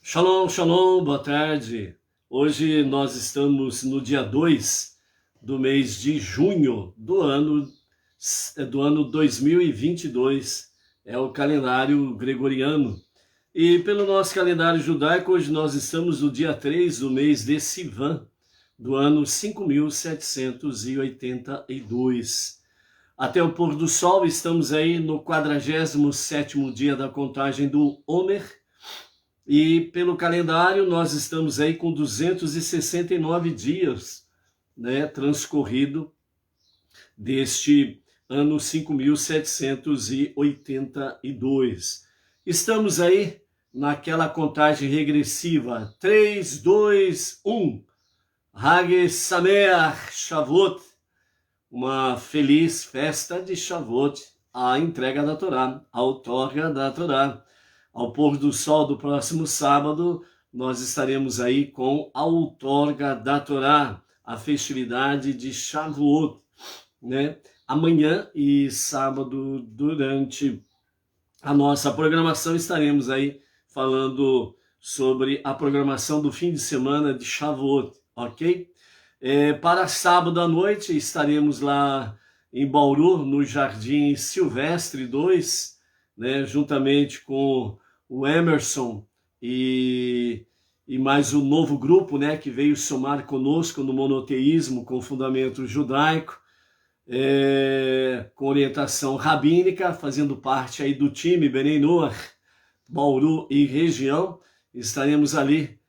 Shalom, shalom, boa tarde. Hoje nós estamos no dia 2 do mês de junho do ano 2022. É o calendário gregoriano. E pelo nosso calendário judaico, hoje nós estamos no dia 3 do mês de Sivan, do ano 5782. Até o pôr do sol, estamos aí no 47º dia da contagem do Homer. E pelo calendário nós estamos aí com 269 dias, né, transcorrido deste ano 5782. Estamos aí naquela contagem regressiva, 3, 2, 1. Hag Sameach Shavuot, uma feliz festa de Shavuot, a entrega da Torá, a outorga da Torá. Ao pôr do sol do próximo sábado, nós estaremos aí com a outorga da Torá, a festividade de Shavuot, né? Amanhã e sábado, durante a nossa programação, estaremos aí falando sobre a programação do fim de semana de Shavuot, ok? Para sábado à noite, estaremos lá em Bauru, no Jardim Silvestre 2, né? Juntamente com o Emerson e mais um novo grupo, né, que veio somar conosco no monoteísmo com fundamento judaico, com orientação rabínica, fazendo parte aí do time Benei Noach, Bauru e região. Estaremos ali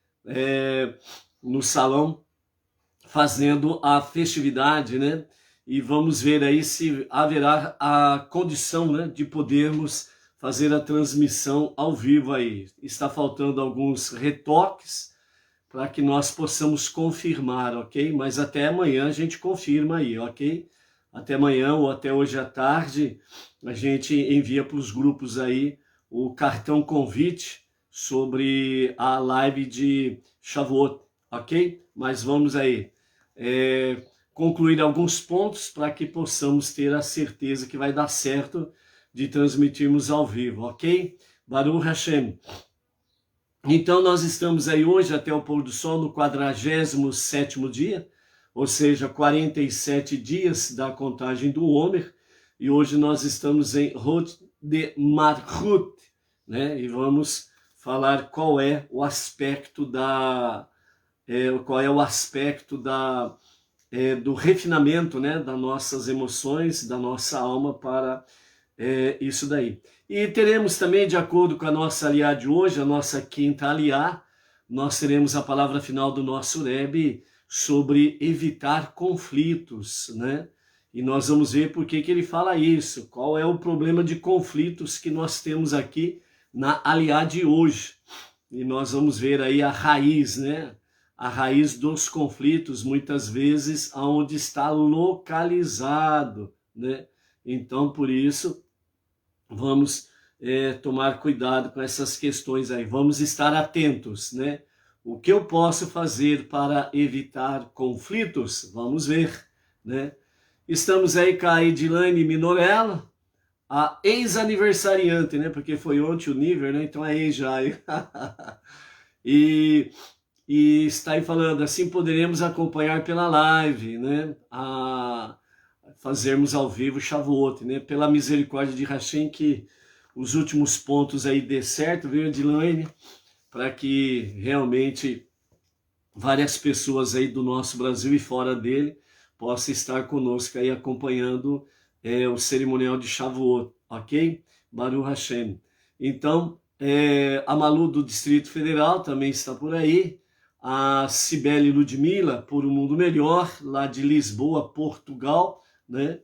no salão fazendo a festividade, né, e vamos ver aí se haverá a condição, né, de podermos fazer a transmissão ao vivo aí. Está faltando alguns retoques para que nós possamos confirmar, ok? Mas até amanhã a gente confirma aí, ok? Até amanhã ou até hoje à tarde a gente envia para os grupos aí o cartão convite sobre a live de Shavuot, ok? Mas vamos aí concluir alguns pontos para que possamos ter a certeza que vai dar certo de transmitirmos ao vivo, ok? Baruch Hashem. Então nós estamos aí hoje até o pôr do sol no 47º dia, ou seja, 47 dias da contagem do Homer, e hoje nós estamos em Hod de Malchut, né? E vamos falar qual é o aspecto do refinamento, né, das nossas emoções, da nossa alma para isso daí. E teremos também, de acordo com a nossa aliá de hoje, a nossa quinta aliá, nós teremos a palavra final do nosso Rebbe sobre evitar conflitos, né? E nós vamos ver por que ele fala isso, qual é o problema de conflitos que nós temos aqui na aliá de hoje. E nós vamos ver aí a raiz, né? A raiz dos conflitos, muitas vezes, aonde está localizado, né? Então, por isso, vamos tomar cuidado com essas questões aí, vamos estar atentos, né? O que eu posso fazer para evitar conflitos? Vamos ver, né? Estamos aí com a Edilane Minorella, a ex-aniversariante, né? Porque foi ontem o Niver, né? Então é ex já. e está aí falando, assim poderemos acompanhar pela live, né? Fazermos ao vivo Shavuot, né? Pela misericórdia de Hashem, que os últimos pontos aí dê certo, viu, Edilane? Para que realmente várias pessoas aí do nosso Brasil e fora dele possam estar conosco aí acompanhando o cerimonial de Shavuot, ok? Baruch Hashem. Então, a Malu do Distrito Federal também está por aí, a Cibele Ludmila, por um mundo melhor, lá de Lisboa, Portugal, né?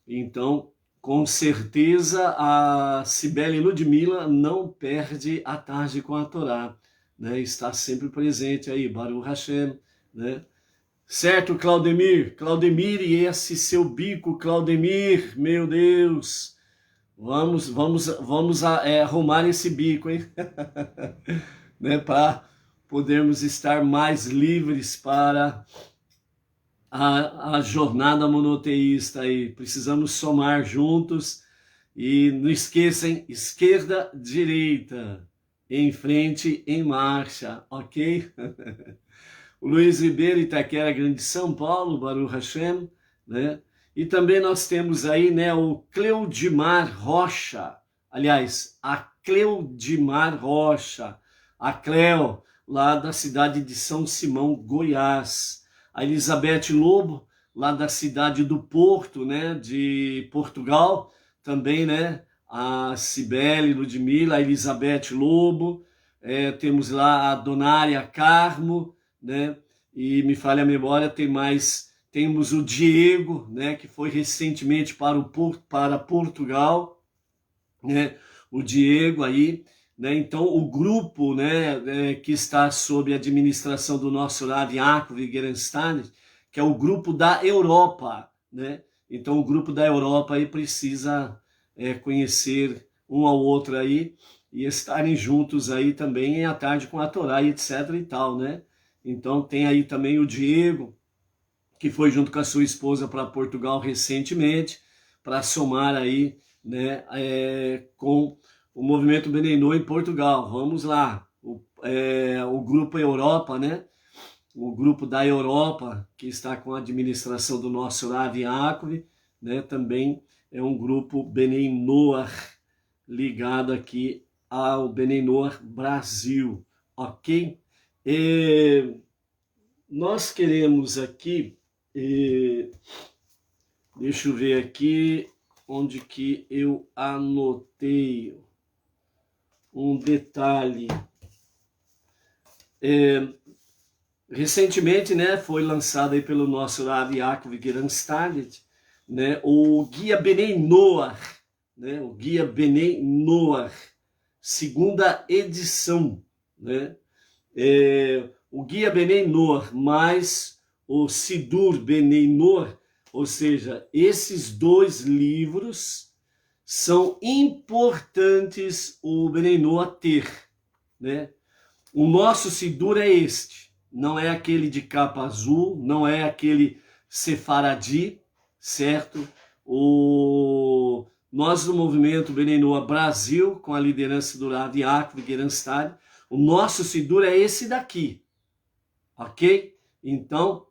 Então, com certeza, a Cibele Ludmila não perde a tarde com a Torá, né? Está sempre presente aí, Baruch Hashem, né? Certo, Claudemir? Claudemir e esse seu bico, Claudemir, meu Deus! Vamos arrumar esse bico, hein? Né? Para podermos estar mais livres para a jornada monoteísta aí. Precisamos somar juntos e não esqueçam, esquerda, direita, em frente, em marcha, ok? O Luiz Ribeiro, Itaquera Grande, São Paulo, Baruch Hashem, né? E também nós temos aí, né, o Cleudimar Rocha, aliás, a Cleudimar Rocha, a Cleo, lá da cidade de São Simão, Goiás. A Elizabeth Lobo, lá da cidade do Porto, né, de Portugal, também, né, a Cibele Ludmila, a Elizabeth Lobo, temos lá a Donária Carmo, né, e me falha a memória, temos o Diego, né, que foi recentemente para Portugal, né, o Diego aí, né, então o grupo, né, que está sob a administração do nosso Rav Yaakov Gerenstein, que é o grupo da Europa, né, então o grupo da Europa aí precisa conhecer um ao outro aí e estarem juntos aí também à tarde com a Torá e etc e tal, né, então tem aí também o Diego, que foi junto com a sua esposa para Portugal recentemente, para somar aí, né, com o movimento Benenô em Portugal. Vamos lá, o grupo Europa, né, o grupo da Europa, que está com a administração do nosso Rav Yaakov, né, também é um grupo Benei Noach, ligado aqui ao Benei Noach Brasil, ok? Nós queremos aqui, deixa eu ver aqui onde que eu anotei um detalhe. Recentemente, né, foi lançado aí pelo nosso Rav Yaakov Gerenstein, né, o Guia Benei Noach, né, o Guia Benei Noach, segunda edição, né, o Guia Benei Noach mais o Sidur Benei Noach, ou seja, esses dois livros são importantes o Benei Noach ter, né? O nosso Sidur é este, não é aquele de capa azul, não é aquele sefaradi, certo? Nós do movimento Benei Noach Brasil, com a liderança do Rav Yaakov Gerenstein, o nosso Sidur é esse daqui, ok? Então,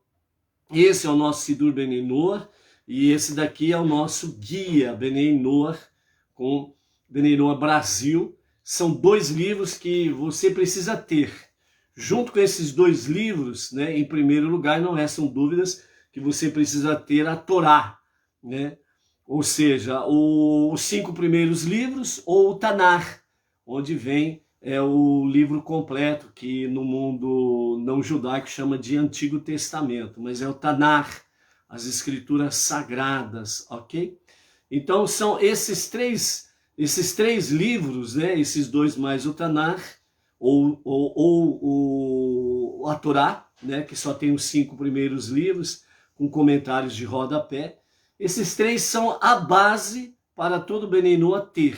esse é o nosso Sidur Benei Noach e esse daqui é o nosso Guia Benei Noach com Benei Noach Brasil. São dois livros que você precisa ter. Junto com esses dois livros, né, em primeiro lugar, não restam dúvidas que você precisa ter a Torá, né? Ou seja, os 5 primeiros livros ou o Tanar, onde vem o livro completo, que no mundo não judaico chama de Antigo Testamento, mas é o Tanar, as escrituras sagradas, ok? Então são esses três livros, né? Esses dois mais o Tanar, ou a Torá, né? Que só tem os 5 primeiros livros, com comentários de rodapé. Esses 3 são a base para todo Benei Noach ter,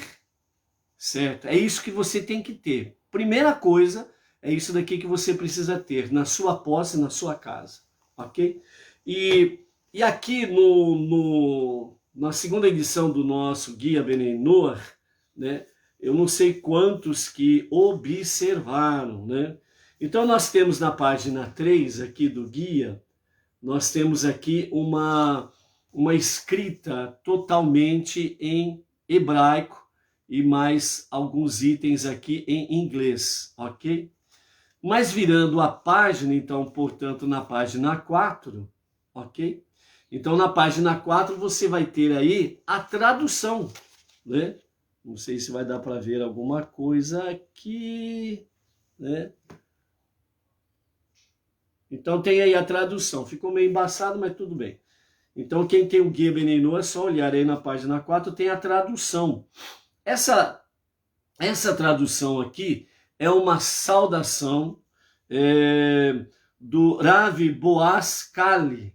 certo? É isso que você tem que ter. Primeira coisa, é isso daqui que você precisa ter na sua posse, na sua casa, ok? E aqui na segunda edição do nosso Guia Benei Noach, né? Eu não sei quantos que observaram, né? Então nós temos na página 3 aqui do guia, nós temos aqui uma escrita totalmente em hebraico e mais alguns itens aqui em inglês, ok? Mas virando a página, então, portanto, na página 4, ok? Então, na página 4, você vai ter aí a tradução, né? Não sei se vai dar para ver alguma coisa aqui, né? Então, tem aí a tradução. Ficou meio embaçado, mas tudo bem. Então, quem tem o Guia Benei Noach, é só olhar aí na página 4, tem a tradução. Essa tradução aqui é uma saudação do Rav Boaz Kali,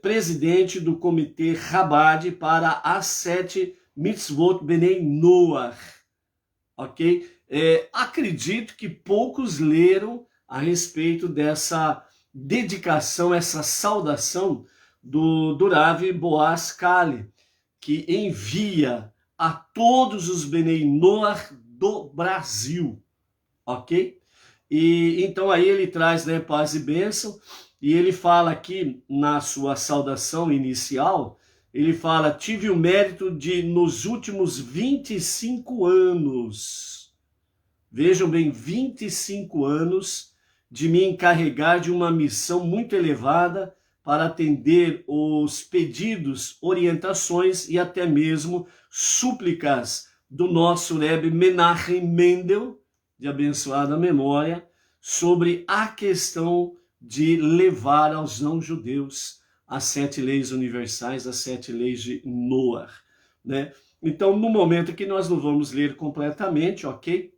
presidente do Comitê Chabad para as 7 Mitzvot Benei Noach, ok? Acredito que poucos leram a respeito dessa dedicação, essa saudação do Rav Boaz Kali, que envia a todos os Benei Noach do Brasil, ok? E então aí ele traz, né, paz e bênção, e ele fala aqui na sua saudação inicial, ele fala: tive o mérito de, nos últimos 25 anos, vejam bem, 25 anos, de me encarregar de uma missão muito elevada para atender os pedidos, orientações e até mesmo súplicas do nosso Rebbe Menachem Mendel, de abençoada memória, sobre a questão de levar aos não-judeus as 7 leis universais, as 7 leis de Noah, né? Então, no momento que nós não vamos ler completamente, ok?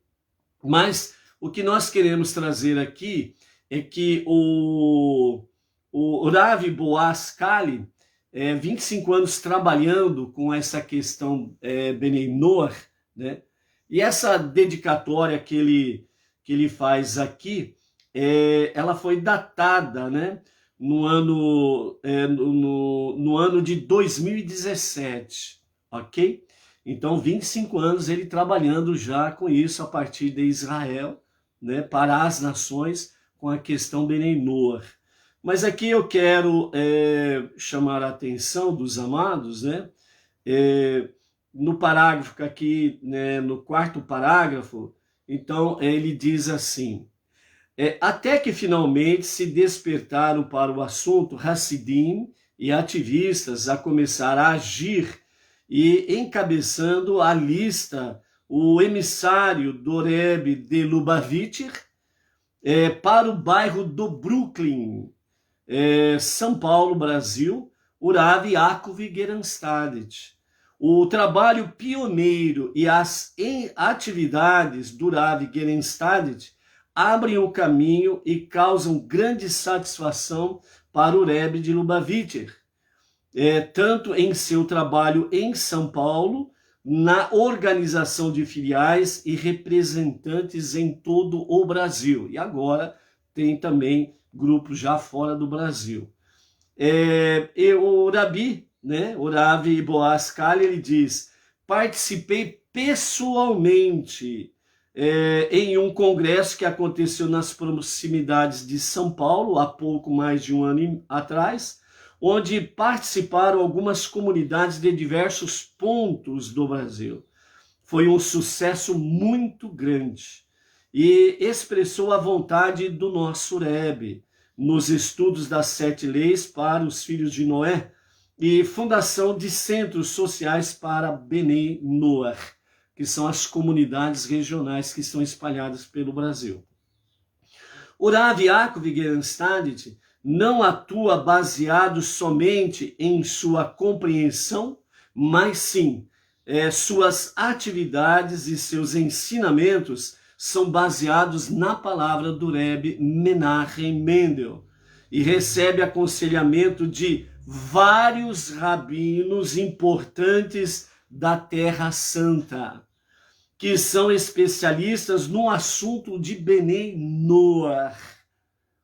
Mas o que nós queremos trazer aqui é que o Rav Boaz Kali, 25 anos trabalhando com essa questão Benei Noach, né? E essa dedicatória que ele faz aqui, ela foi datada, né, no ano de 2017, ok? Então, 25 anos ele trabalhando já com isso a partir de Israel, né, para as nações, com a questão Benei Noach. Mas aqui eu quero chamar a atenção dos amados, né? No parágrafo aqui, né, no 4º parágrafo, então ele diz assim: até que finalmente se despertaram para o assunto Hassidim e ativistas a começar a agir, e encabeçando a lista o emissário do Rebbe de Lubavitcher para o bairro do Brooklyn, São Paulo, Brasil, o Rav Yaakov Geranstad. O trabalho pioneiro e as atividades do Rav Geranstad abrem o caminho e causam grande satisfação para o Rebbe de Lubavitcher, tanto em seu trabalho em São Paulo, na organização de filiais e representantes em todo o Brasil. E agora tem também grupos já fora do Brasil. E o Rabi, né, o Rav Boaz Kali, ele diz: participei pessoalmente em um congresso que aconteceu nas proximidades de São Paulo, há pouco mais de um ano atrás, onde participaram algumas comunidades de diversos pontos do Brasil. Foi um sucesso muito grande e expressou a vontade do nosso Rebbe nos estudos das 7 leis para os filhos de Noé e fundação de centros sociais para Benei Noach, que são as comunidades regionais que estão espalhadas pelo Brasil. O Rav Yaakov Geranstad não atua baseado somente em sua compreensão, mas sim, suas atividades e seus ensinamentos são baseados na palavra do Rebbe Menachem Mendel e recebe aconselhamento de vários rabinos importantes da Terra Santa, que são especialistas no assunto de Benei Noach,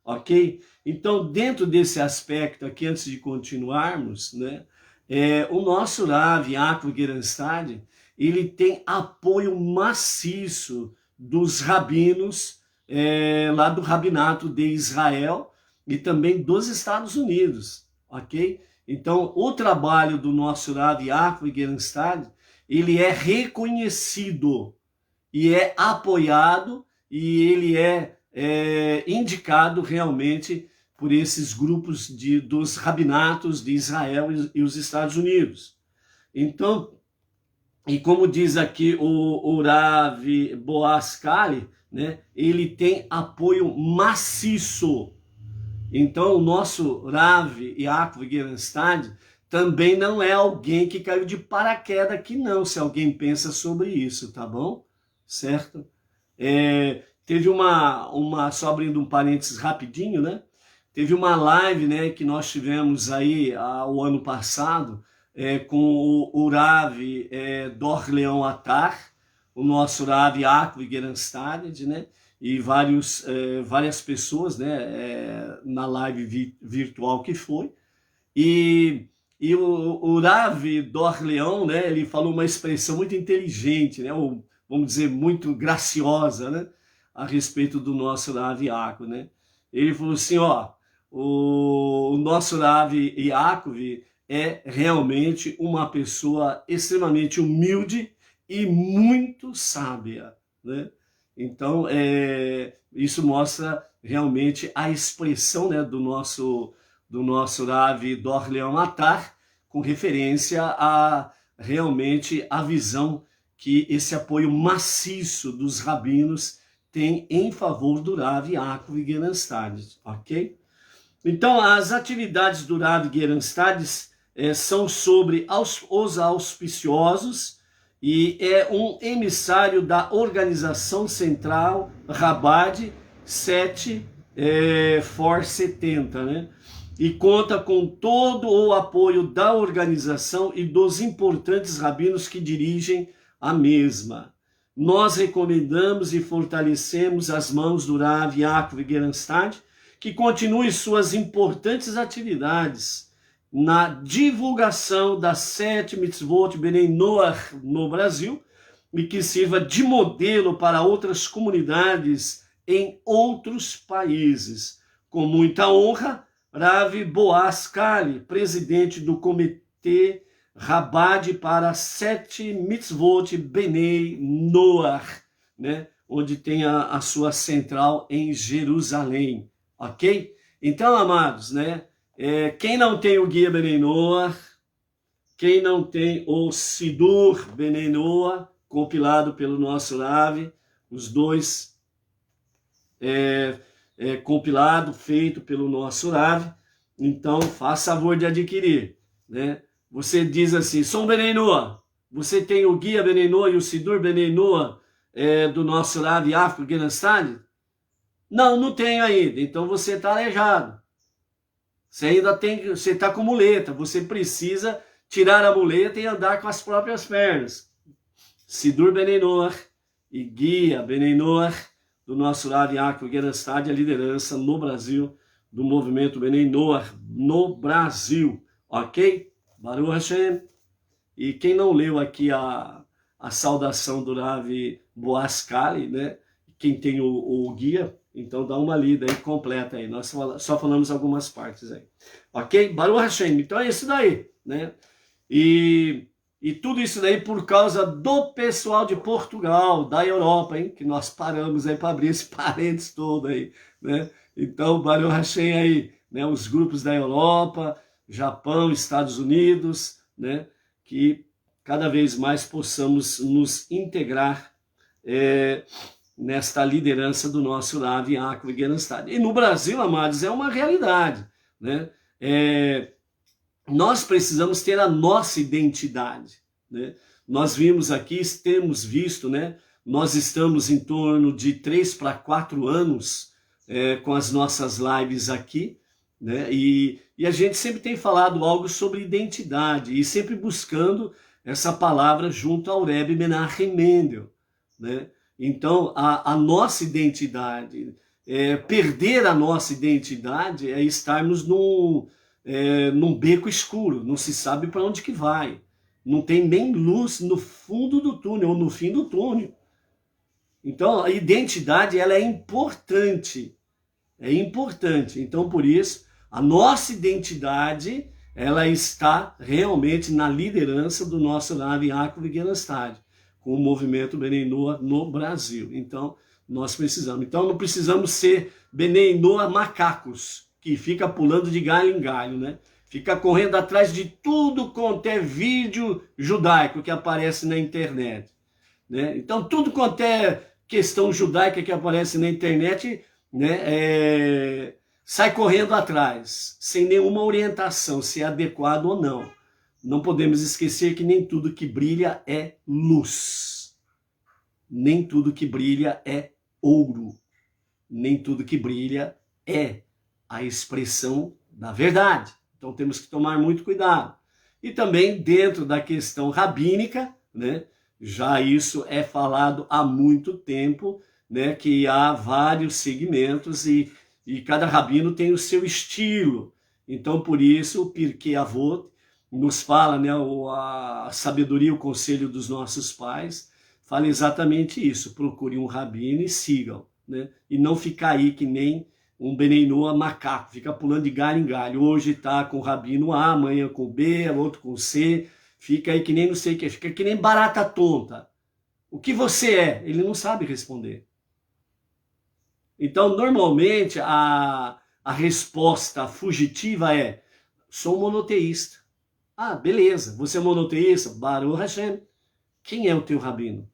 ok? Então, dentro desse aspecto aqui, antes de continuarmos, né, o nosso Rav Yaakov Geranstad, ele tem apoio maciço dos rabinos lá do Rabinato de Israel e também dos Estados Unidos, ok? Então, o trabalho do nosso Rav Yaakov Geranstad, ele é reconhecido e é apoiado e ele é indicado realmente por esses grupos dos rabinatos de Israel e os Estados Unidos. Então, e como diz aqui o Rav Boaz Kali, né, ele tem apoio maciço. Então, o nosso Rav Yaakov Geranstad também não é alguém que caiu de paraquedas aqui, não, se alguém pensa sobre isso, tá bom? Certo? Teve só abrindo um parênteses rapidinho, né? Teve uma live, né, que nós tivemos aí o ano passado com o Rav Dor Leão Atar, o nosso Rav Yaakov Geranstad, né? E várias pessoas, né, na live virtual que foi. E o Rav Dor Leão, né, ele falou uma expressão muito inteligente, né? vamos dizer, muito graciosa, né? A respeito do nosso Rav Yaakov, né? Ele falou assim, ó, o nosso Rav Yaakov é realmente uma pessoa extremamente humilde e muito sábia, né? Então, isso mostra realmente a expressão, né, do nosso Rav Dor Leon Matar, com referência a realmente a visão que esse apoio maciço dos rabinos tem em favor do Rav Yaakov Gerenstad, ok? Então, as atividades do Rav Gerenstad são sobre os auspiciosos e é um emissário da organização central Rabad 7 for 70, né? E conta com todo o apoio da organização e dos importantes rabinos que dirigem a mesma. Nós recomendamos e fortalecemos as mãos do Rav Yaakov Gerenstad, que continue suas importantes atividades na divulgação das 7 mitzvot Benei Noach no Brasil e que sirva de modelo para outras comunidades em outros países. Com muita honra, Rav Boaz Kali, presidente do Comitê Rabad para 7 mitzvot Benei Noach, né? Onde tem a sua central em Jerusalém, ok? Então, amados, né? Quem não tem o Guia Benei Noach, quem não tem o Sidur Benei Noach, compilado pelo nosso Rav, os dois compilado, feito pelo nosso Rav, então faça favor de adquirir, né? Você diz assim, sou um Benei Noach, você tem o Guia Benei Noach e o Sidur Benei Noach do nosso Rav Yaakov Gerenstad? Não, não tenho ainda, então você está aleijado. Você está com muleta, você precisa tirar a muleta e andar com as próprias pernas. Sidur Benei Noach e Guia Benei Noach do nosso Rav Yaakov Gerenstad, a liderança no Brasil do movimento Benei Noach no Brasil, ok? Baruch Hashem. E quem não leu aqui a saudação do Rav Boaz Kali, né? Quem tem o guia, então dá uma lida aí completa aí. Nós só falamos algumas partes aí, ok? Baruch Hashem. Então é isso daí, né? E tudo isso daí por causa do pessoal de Portugal, da Europa, hein? Que nós paramos aí para abrir esse parênteses todo aí, né? Então, Baruch Hashem aí, né? Os grupos da Europa, Japão, Estados Unidos, né? Que cada vez mais possamos nos integrar nesta liderança do nosso Rav Yaakov Gerenstad. E no Brasil, amados, é uma realidade, né? Nós precisamos ter a nossa identidade, né? Nós vimos aqui, temos visto, né? Nós estamos em torno de 3 para 4 anos com as nossas lives aqui, né? E a gente sempre tem falado algo sobre identidade e sempre buscando essa palavra junto ao Rebbe Menachem Mendel, né? Então, a nossa identidade, perder a nossa identidade é estarmos num beco escuro, não se sabe para onde que vai, não tem nem luz no fundo do túnel ou no fim do túnel. Então a identidade ela é importante, então por isso a nossa identidade ela está realmente na liderança do nosso Rav Yaakov Gerenstad, com o movimento Benei Noach no Brasil. Então nós precisamos, não precisamos ser Benei Noach macacos, que fica pulando de galho em galho, né? Fica correndo atrás de tudo quanto é vídeo judaico que aparece na internet, né? Então, tudo quanto é questão judaica que aparece na internet, né, sai correndo atrás, sem nenhuma orientação, se é adequado ou não. Não podemos esquecer que nem tudo que brilha é luz. Nem tudo que brilha é ouro. Nem tudo que brilha é a expressão da verdade. Então temos que tomar muito cuidado. E também dentro da questão rabínica, né, já isso é falado há muito tempo, né, que há vários segmentos e cada rabino tem o seu estilo. Então por isso o Pirkei Avot nos fala, né, a sabedoria, o conselho dos nossos pais, fala exatamente isso. Procure um rabino e sigam, né? E não ficar aí que nem um Benei Noach macaco, fica pulando de galho em galho. Hoje está com o rabino A, amanhã com o B, outro com o C. Fica aí que nem não sei o que, fica que nem barata tonta. O que você é? Ele não sabe responder. Então, normalmente, a resposta fugitiva é: sou monoteísta. Ah, beleza. Você é monoteísta? Baruch Hashem. Quem é o teu rabino?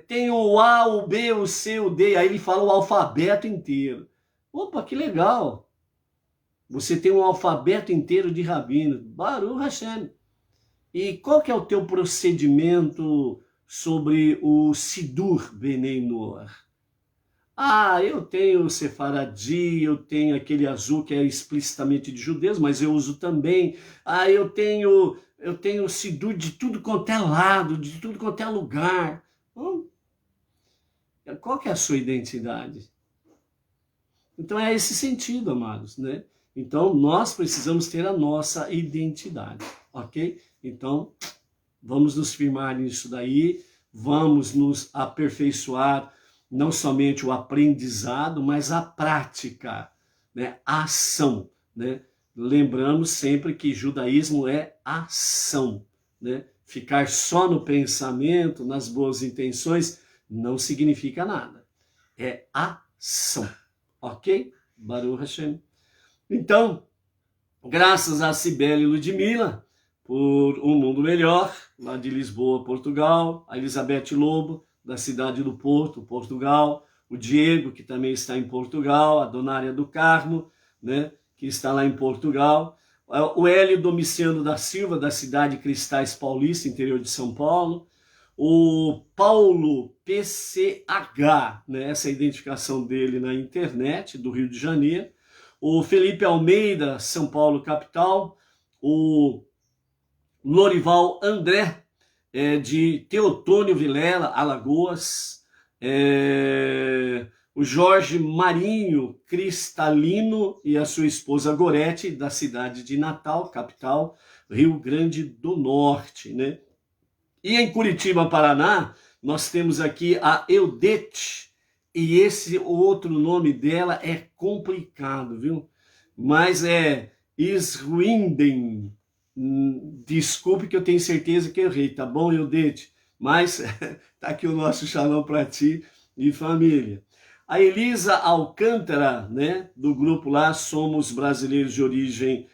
Tem o A, o B, o C, o D. Aí ele fala o alfabeto inteiro. Opa, que legal. Você tem um alfabeto inteiro de rabino. Baruch Hashem. E qual que é o teu procedimento sobre o Sidur Benei Noach? Ah, eu tenho Sefaradi, eu tenho aquele azul que é explicitamente de judeus, mas eu uso também. Ah, eu tenho Sidur de tudo quanto é lado, de tudo quanto é lugar. Qual que é a sua identidade? Então é esse sentido, amados, né? Então nós precisamos ter a nossa identidade, ok? Então vamos nos firmar nisso daí, vamos nos aperfeiçoar, não somente o aprendizado, mas a prática, né? A ação, né? Lembramos sempre que judaísmo é ação, né? Ficar só no pensamento, nas boas intenções, não significa nada. É ação, ok? Baruch Hashem. Então, graças a Cibele e Ludmila, por Um Mundo Melhor, lá de Lisboa, Portugal, a Elizabeth Lobo, da cidade do Porto, Portugal, o Diego, que também está em Portugal, a Donária do Carmo, né, que está lá em Portugal, o Hélio Domiciano da Silva, da cidade de Cristais Paulista, interior de São Paulo, o Paulo PCH, né, essa é a identificação dele na internet, do Rio de Janeiro, o Felipe Almeida, São Paulo, capital, o Lorival André, de Teotônio Vilela, Alagoas, o Jorge Marinho Cristalino e a sua esposa Gorete, da cidade de Natal, capital, Rio Grande do Norte, né? E em Curitiba, Paraná, nós temos aqui a Eudete, e esse outro nome dela é complicado, viu? Mas é Iswinden. Desculpe que eu tenho certeza que eu errei, tá bom, Eudete? Mas tá aqui o nosso shalom para ti e família. A Elisa Alcântara, né, do grupo lá Somos Brasileiros de Origem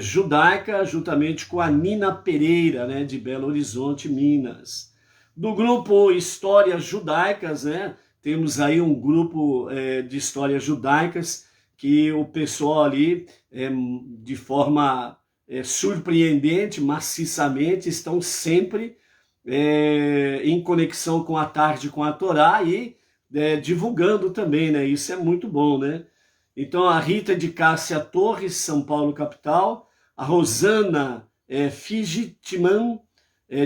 Judaica, juntamente com a Nina Pereira, né, de Belo Horizonte, Minas. Do grupo Histórias Judaicas, né, temos aí um grupo de histórias judaicas que o pessoal ali, de forma surpreendente, maciçamente, estão sempre em conexão com a tarde, com a Torá e divulgando também, né? Isso é muito bom, né? Então a Rita de Cássia Torres, São Paulo, capital, a Rosana Figitman,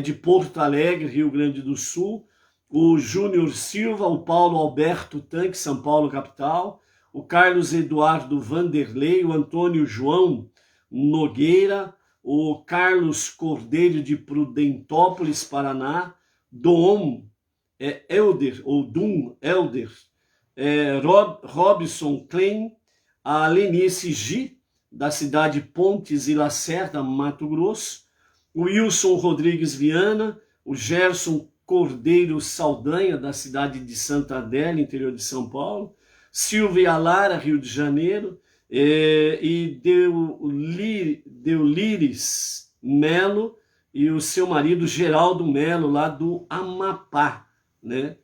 de Porto Alegre, Rio Grande do Sul, o Júnior Silva, o Paulo Alberto Tanque, São Paulo, capital, o Carlos Eduardo Vanderlei, o Antônio João Nogueira, o Carlos Cordeiro de Prudentópolis, Paraná, Dom Elder, ou Dum Elder, Robson Klein, a Lenice G, da cidade Pontes e Lacerda, Mato Grosso, o Wilson Rodrigues Viana, o Gerson Cordeiro Saldanha, da cidade de Santa Adélia, interior de São Paulo, Silvia Lara, Rio de Janeiro, e Deulires Melo e o seu marido Geraldo Melo, lá do Amapá, né?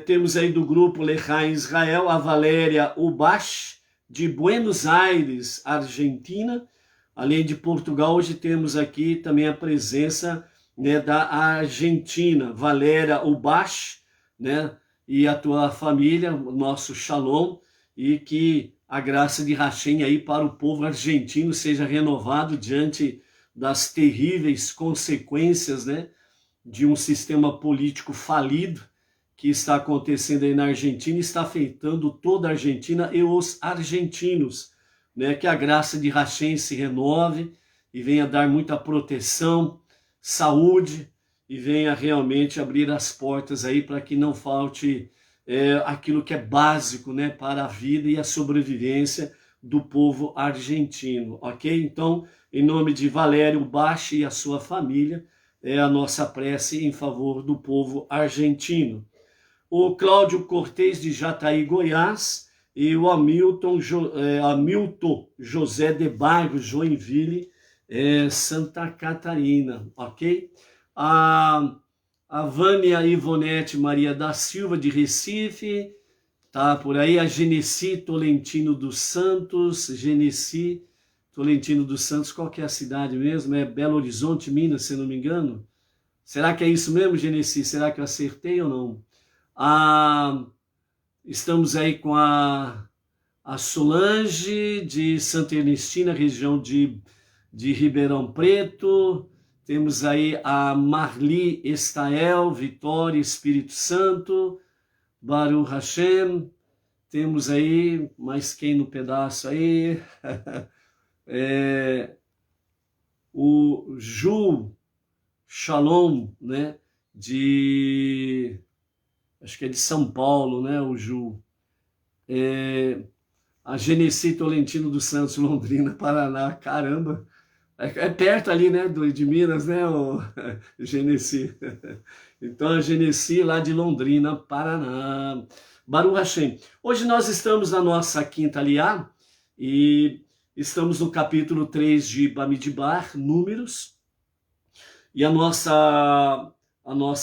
Temos aí do grupo Lechaim Israel, a Valéria Ubash, de Buenos Aires, Argentina. Além de Portugal, hoje temos aqui também a presença, né, da Argentina, Valéria Ubash, né? E a tua família, o nosso shalom, e que a graça de Hashem aí para o povo argentino seja renovado diante das terríveis consequências, né, de um sistema político falido que está acontecendo aí na Argentina e está afetando toda a Argentina e os argentinos, né, que a graça de Hashem se renove e venha dar muita proteção, saúde, e venha realmente abrir as portas aí para que não falte aquilo que é básico, né, para a vida e a sobrevivência do povo argentino, ok? Então, em nome de Valério Bache e a sua família, é a nossa prece em favor do povo argentino. O Cláudio Cortez de Jataí, Goiás, e o Hamilton José de Barros, Joinville, Santa Catarina, ok? A Vânia Ivonete Maria da Silva, de Recife, tá por aí. A Genesi Tolentino dos Santos, Genesi Tolentino dos Santos, qual que é a cidade mesmo? É Belo Horizonte, Minas, se não me engano? Será que é isso mesmo, Genesi? Será que eu acertei ou não? Estamos aí com a Solange, de Santa Ernestina, região de Ribeirão Preto. Temos aí a Marli Estael, Vitória, Espírito Santo, Baruch Hashem. Temos aí, mais quem no pedaço aí? O Ju Shalom, né? Acho que é de São Paulo, né? O Ju. A Genesi Tolentino dos Santos, Londrina, Paraná. Caramba! É perto ali, né, de Minas, né, o Genesi. Então, a Genesi lá de Londrina, Paraná. Baruch Hashem. Hoje nós estamos na nossa quinta aliá e estamos no capítulo 3 de Bamidbar, Números. E a nossa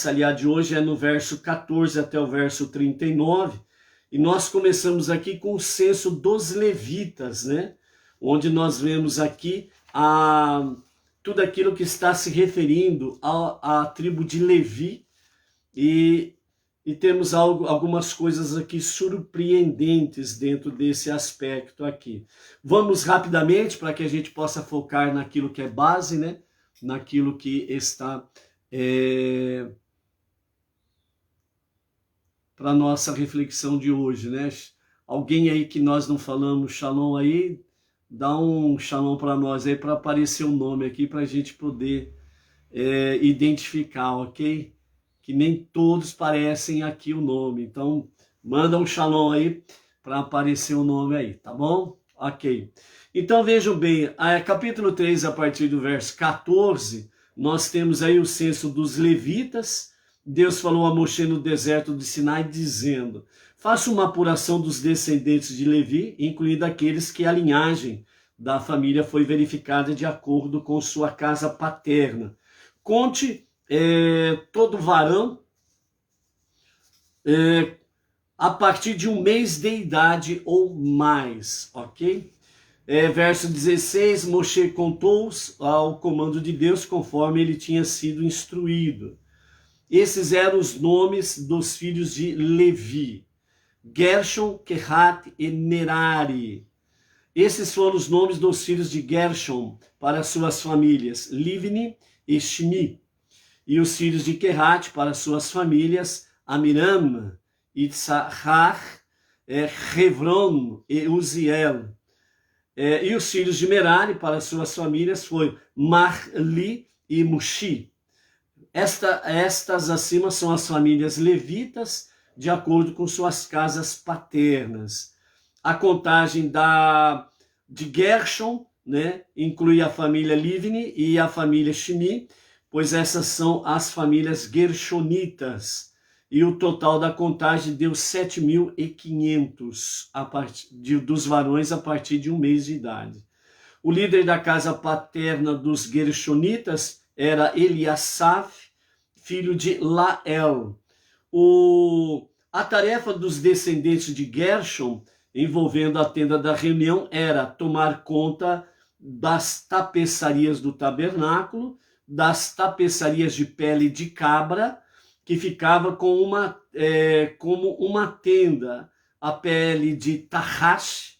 aliá de hoje é no verso 14 até o verso 39. E nós começamos aqui com o censo dos levitas, né, onde nós vemos aqui tudo aquilo que está se referindo à tribo de Levi, e temos algumas coisas aqui surpreendentes dentro desse aspecto aqui. Vamos rapidamente para que a gente possa focar naquilo que é base, né? Naquilo que está para a nossa reflexão de hoje, né? Alguém aí que nós não falamos shalom aí, dá um shalom para nós aí, para aparecer o nome aqui, para a gente poder identificar, ok? Que nem todos parecem aqui o nome. Então, manda um shalom aí, para aparecer o nome aí, tá bom? Ok. Então, vejam bem, capítulo 3, a partir do verso 14, nós temos aí o censo dos levitas. Deus falou a Moshe no deserto de Sinai, dizendo: faça uma apuração dos descendentes de Levi, incluindo aqueles que a linhagem da família foi verificada de acordo com sua casa paterna. Conte todo varão a partir de um mês de idade ou mais, ok? Verso 16, Moshe contou-os ao comando de Deus conforme ele tinha sido instruído. Esses eram os nomes dos filhos de Levi: Gershon, Kehat e Merari. Esses foram os nomes dos filhos de Gershon para suas famílias: Livni e Shimi. E os filhos de Kehat para suas famílias: Amiram, Itzahar, Hevron e Uziel. E os filhos de Merari para suas famílias foi Mahli e Mushi. Estas acima são as famílias levitas, de acordo com suas casas paternas. A contagem de Gershon, né, inclui a família Livni e a família Shimi, pois essas são as famílias gershonitas. E o total da contagem deu 7.500 dos varões a partir de um mês de idade. O líder da casa paterna dos gershonitas era Eliasaf, filho de Lael. A tarefa dos descendentes de Gershon, envolvendo a tenda da reunião, era tomar conta das tapeçarias do tabernáculo, das tapeçarias de pele de cabra, que ficava como uma tenda, a pele de Tahash,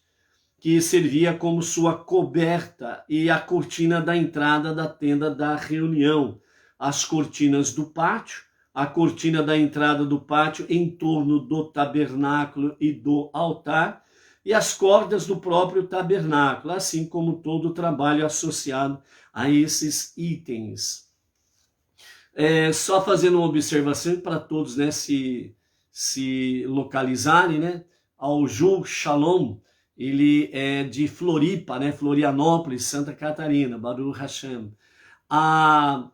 que servia como sua coberta, e a cortina da entrada da tenda da reunião, as cortinas do pátio, a cortina da entrada do pátio em torno do tabernáculo e do altar, e as cordas do próprio tabernáculo, assim como todo o trabalho associado a esses itens. Só fazendo uma observação para todos, né, se localizarem, né, ao Ju Shalom, ele é de Floripa, né, Florianópolis, Santa Catarina, Baruch Hashem. A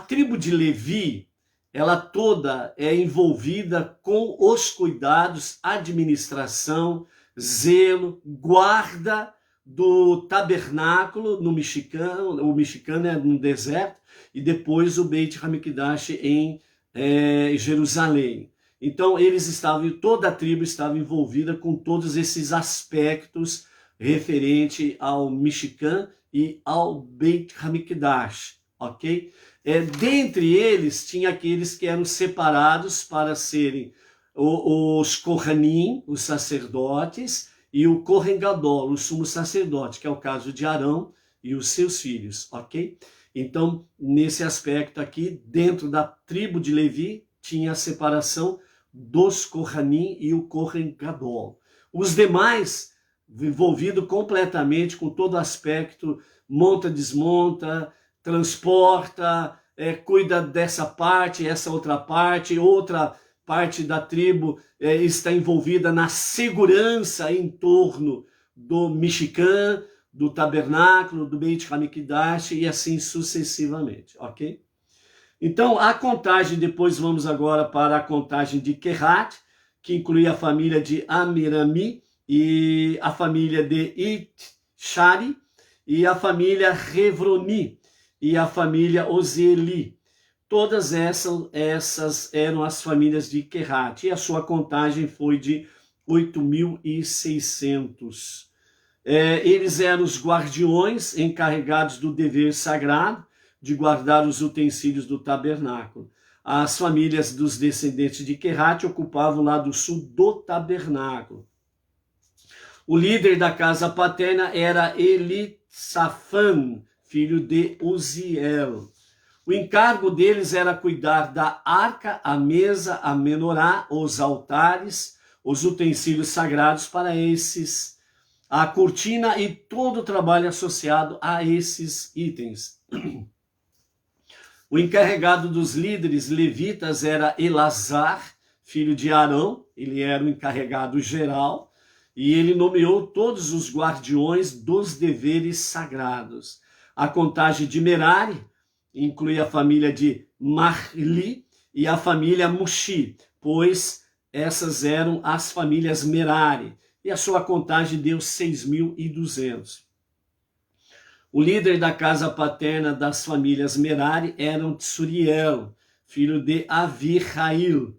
tribo de Levi, ela toda é envolvida com os cuidados, administração, zelo, guarda do tabernáculo no mexicano, o mexicano é no deserto, e depois o Beit Hamikdash em Jerusalém. Então toda a tribo estava envolvida com todos esses aspectos referente ao Mishkan e ao Beit Hamikdash, ok? Dentre eles, tinha aqueles que eram separados para serem os Kohanim, os sacerdotes, e o Kohen Gadol, o sumo sacerdote, que é o caso de Arão e os seus filhos, ok? Então, nesse aspecto aqui, dentro da tribo de Levi, tinha a separação dos Kohanim e o Kohen Gadol. Os demais, envolvidos completamente com todo aspecto, monta, desmonta, transporta, cuida dessa parte, essa outra parte da tribo está envolvida na segurança em torno do Mishkan, do tabernáculo, do Beit Hamikdash e assim sucessivamente, ok? Então, a contagem, depois vamos agora para a contagem de Kehat, que inclui a família de Amirami e a família de Itshari e a família Hevroni e a família Ozieli. Todas essas eram as famílias de Kehat, e a sua contagem foi de 8.600. Eles eram os guardiões encarregados do dever sagrado de guardar os utensílios do tabernáculo. As famílias dos descendentes de Kehat ocupavam o lado sul do tabernáculo. O líder da casa paterna era Elisafan, filho de Uziel. O encargo deles era cuidar da arca, a mesa, a menorá, os altares, os utensílios sagrados para esses, a cortina e todo o trabalho associado a esses itens. O encarregado dos líderes levitas era Elazar, filho de Arão, ele era o encarregado geral, e ele nomeou todos os guardiões dos deveres sagrados. A contagem de Merari inclui a família de Mahli e a família Mushi, pois essas eram as famílias Merari, e a sua contagem deu 6.200. O líder da casa paterna das famílias Merari era Tsuriel, filho de Avihail.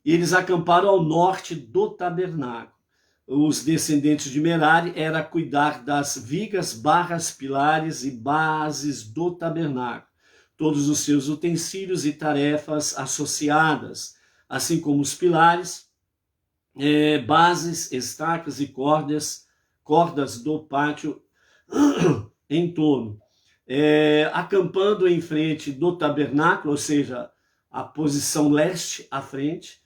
Eles acamparam ao norte do tabernáculo. Os descendentes de Merari era cuidar das vigas, barras, pilares e bases do tabernáculo, todos os seus utensílios e tarefas associadas, assim como os pilares, bases, estacas e cordas do pátio em torno. Acampando em frente do tabernáculo, ou seja, a posição leste à frente,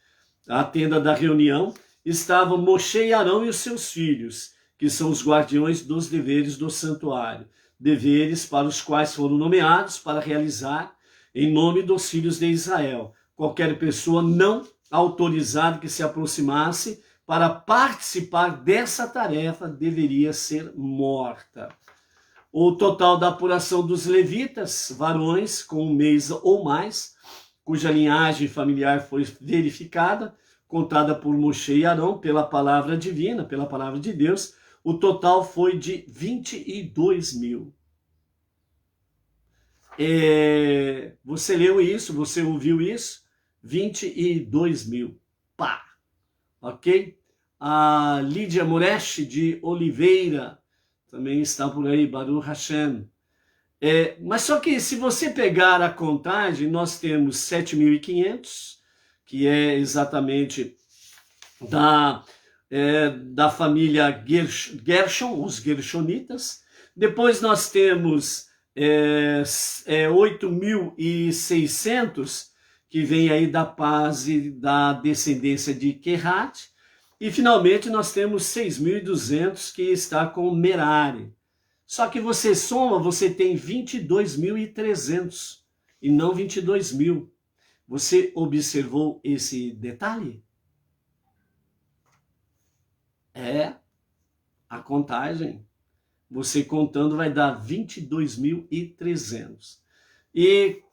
a tenda da reunião, estavam Moshe e Arão e os seus filhos, que são os guardiões dos deveres do santuário, deveres para os quais foram nomeados para realizar em nome dos filhos de Israel. Qualquer pessoa não autorizada que se aproximasse para participar dessa tarefa deveria ser morta. O total da apuração dos levitas, varões com um mês ou mais, cuja linhagem familiar foi verificada, contada por Moshe e Arão pela palavra divina, pela palavra de Deus, o total foi de 22.000. Você leu isso? Você ouviu isso? 22.000. Pá! Ok? A Lídia Moresh de Oliveira também está por aí, Baruch Hashem. Mas só que se você pegar a contagem, nós temos 7.500, que é exatamente da família Gershon, os Gershonitas. Depois nós temos 8.600, que vem aí da base da descendência de Kehat. E finalmente nós temos 6.200 que está com Merari. Só que você soma, você tem 22.300 e não 22.000. Você observou esse detalhe? É a contagem. Você contando vai dar 22.300. E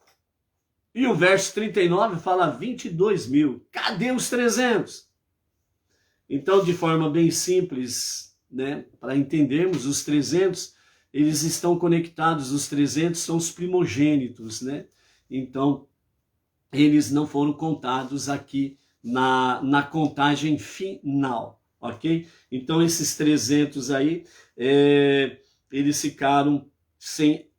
o verso 39 fala 22.000. Cadê os 300? Então, de forma bem simples, né, para entendermos, os 300, eles estão conectados, os 300 são os primogênitos, né? Então, eles não foram contados aqui na contagem final, ok? Então, esses 300 aí, eles ficaram sem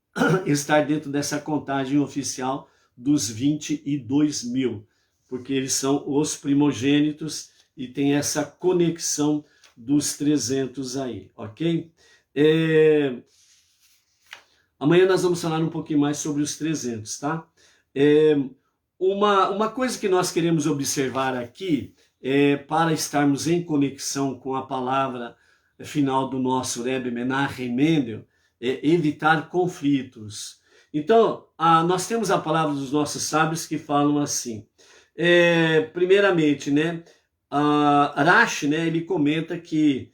estar dentro dessa contagem oficial dos 22.000, porque eles são os primogênitos e tem essa conexão dos 300 aí, ok? Amanhã nós vamos falar um pouquinho mais sobre os 300, tá? Uma coisa que nós queremos observar aqui, para estarmos em conexão com a palavra final do nosso Rebbe Menachem Mendel, é evitar conflitos. Então, nós temos a palavra dos nossos sábios que falam assim, primeiramente, né, Rashi, né, ele comenta que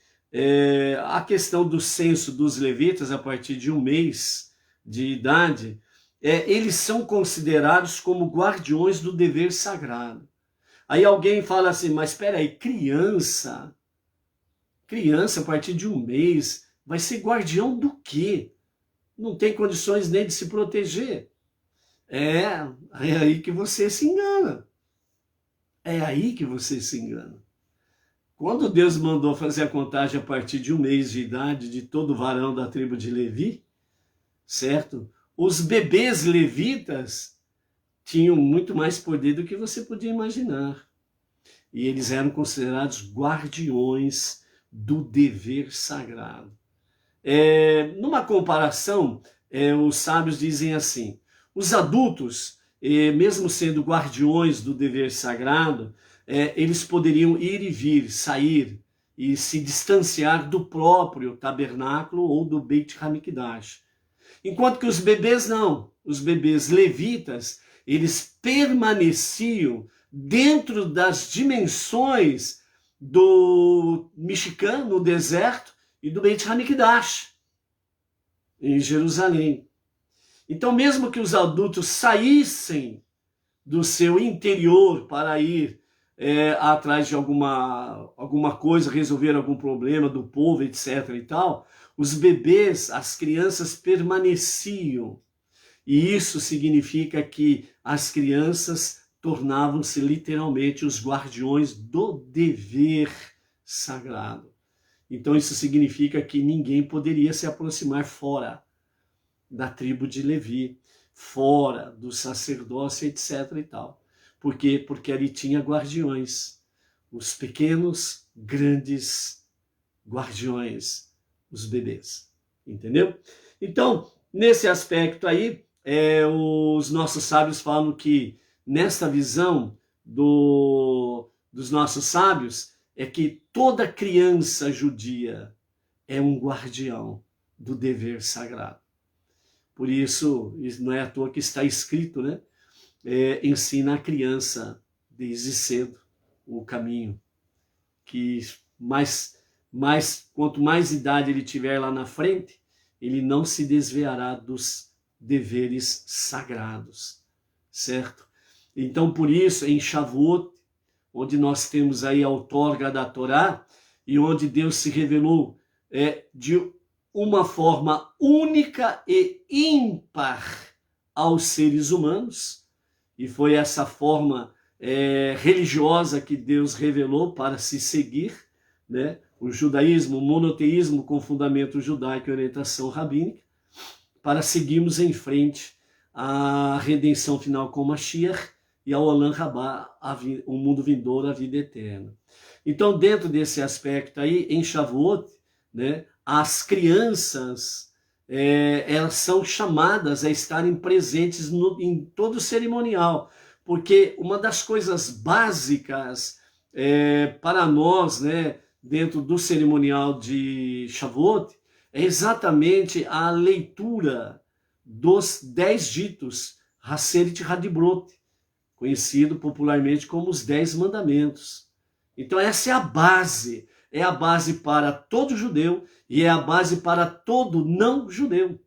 a questão do censo dos levitas a partir de 1 mês de idade, eles são considerados como guardiões do dever sagrado. Aí alguém fala assim, mas espera aí, criança a partir de 1 mês vai ser guardião do quê? Não tem condições nem de se proteger. É aí que você se engana. É aí que você se engana. Quando Deus mandou fazer a contagem a partir de 1 mês de idade de todo varão da tribo de Levi, certo? Os bebês levitas tinham muito mais poder do que você podia imaginar. E eles eram considerados guardiões do dever sagrado. Numa comparação, os sábios dizem assim, os adultos, mesmo sendo guardiões do dever sagrado, eles poderiam ir e vir, sair e se distanciar do próprio tabernáculo ou do Beit HaMikdash. Enquanto que os bebês não, os bebês levitas, eles permaneciam dentro das dimensões do Mishkan, no deserto, e do Beit HaMikdash, em Jerusalém. Então, mesmo que os adultos saíssem do seu interior para ir atrás de alguma coisa, resolver algum problema do povo, etc. e tal, os bebês, as crianças permaneciam. E isso significa que as crianças tornavam-se literalmente os guardiões do dever sagrado. Então isso significa que ninguém poderia se aproximar fora da tribo de Levi, fora do sacerdócio, etc. e tal. Por quê? Porque ali tinha guardiões, os pequenos, grandes guardiões, os bebês, entendeu? Então, nesse aspecto aí, os nossos sábios falam que nesta visão dos nossos sábios, é que toda criança judia é um guardião do dever sagrado. Por isso, não é à toa que está escrito, né? Ensina a criança desde cedo o caminho, que quanto mais idade ele tiver lá na frente, ele não se desviará dos deveres sagrados, certo? Então, por isso, em Shavuot, onde nós temos aí a outorga da Torá, e onde Deus se revelou de uma forma única e ímpar aos seres humanos, e foi essa forma religiosa que Deus revelou para se seguir, né? O judaísmo, o monoteísmo com fundamento judaico e orientação rabínica, para seguirmos em frente à redenção final com Mashiach e ao Olam Rabá, o mundo vindouro, a vida eterna. Então, dentro desse aspecto aí, em Shavuot, né, as crianças, elas são chamadas a estarem presentes em todo o cerimonial, porque uma das coisas básicas para nós, né, dentro do cerimonial de Shavuot, é exatamente a leitura dos 10 ditos, Haseret Hadibrot, conhecido popularmente como os 10 mandamentos. Então essa é a base para todo judeu e é a base para todo não judeu.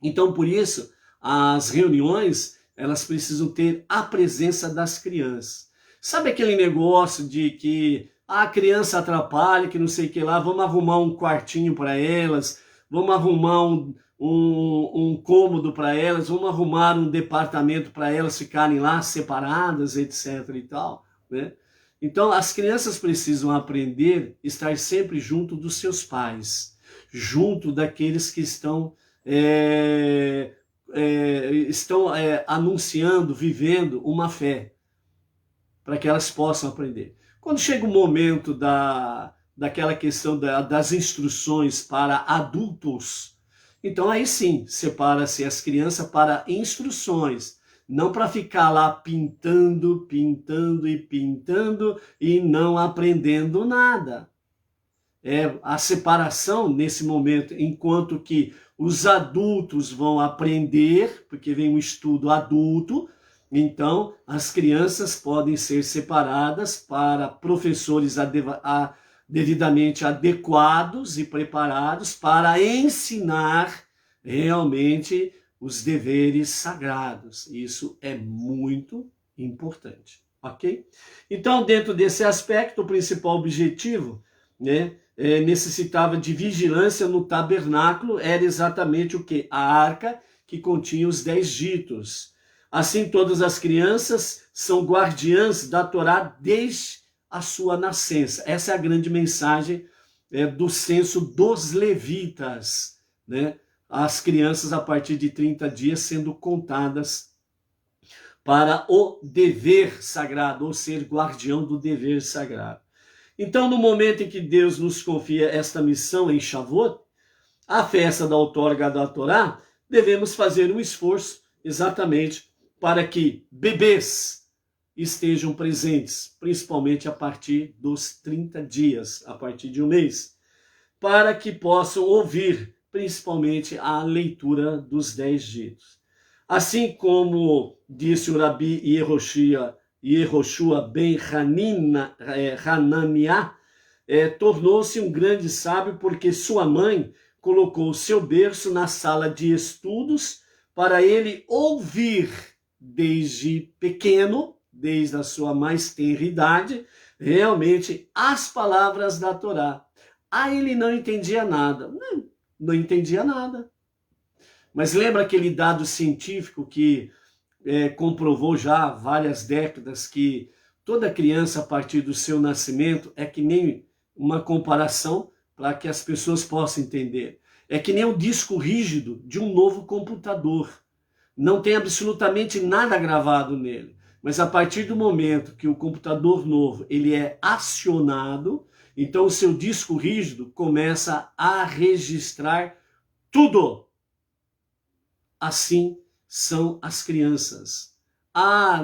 Então por isso as reuniões, elas precisam ter a presença das crianças. Sabe aquele negócio de que a criança atrapalha, que não sei o que lá, vamos arrumar um quartinho para elas, vamos arrumar um cômodo para elas, vamos arrumar um departamento para elas ficarem lá separadas, etc. e tal, né? Então, as crianças precisam aprender a estar sempre junto dos seus pais, junto daqueles que estão anunciando, vivendo uma fé, para que elas possam aprender. Quando chega o momento daquela questão das instruções para adultos, então aí sim, separa-se as crianças para instruções, não para ficar lá pintando e não aprendendo nada. A separação nesse momento, enquanto que os adultos vão aprender, porque vem um estudo adulto, então as crianças podem ser separadas para professores devidamente adequados e preparados para ensinar realmente os deveres sagrados. Isso é muito importante, ok? Então, dentro desse aspecto, o principal objetivo, né, necessitava de vigilância no tabernáculo, era exatamente o quê? A arca que continha os 10 ditos. Assim, todas as crianças são guardiãs da Torá desde a sua nascença. Essa é a grande mensagem do censo dos levitas, né? As crianças a partir de 30 dias sendo contadas para o dever sagrado, ou ser guardião do dever sagrado. Então, no momento em que Deus nos confia esta missão em Shavuot, a festa da outorga da Torá, devemos fazer um esforço exatamente para que bebês estejam presentes, principalmente a partir dos 30 dias, a partir de um mês, para que possam ouvir principalmente a leitura dos 10 ditos. Assim como disse o Rabi Yehoshua ben Hananiah, tornou-se um grande sábio porque sua mãe colocou seu berço na sala de estudos para ele ouvir desde pequeno, desde a sua mais tenra idade, realmente as palavras da Torá. Ele não entendia nada. Não entendia nada. Mas lembra aquele dado científico que comprovou já há várias décadas que toda criança a partir do seu nascimento é que nem uma comparação para que as pessoas possam entender. É que nem o disco rígido de um novo computador. Não tem absolutamente nada gravado nele. Mas a partir do momento que o computador novo ele é acionado, então o seu disco rígido começa a registrar tudo. Assim são as crianças.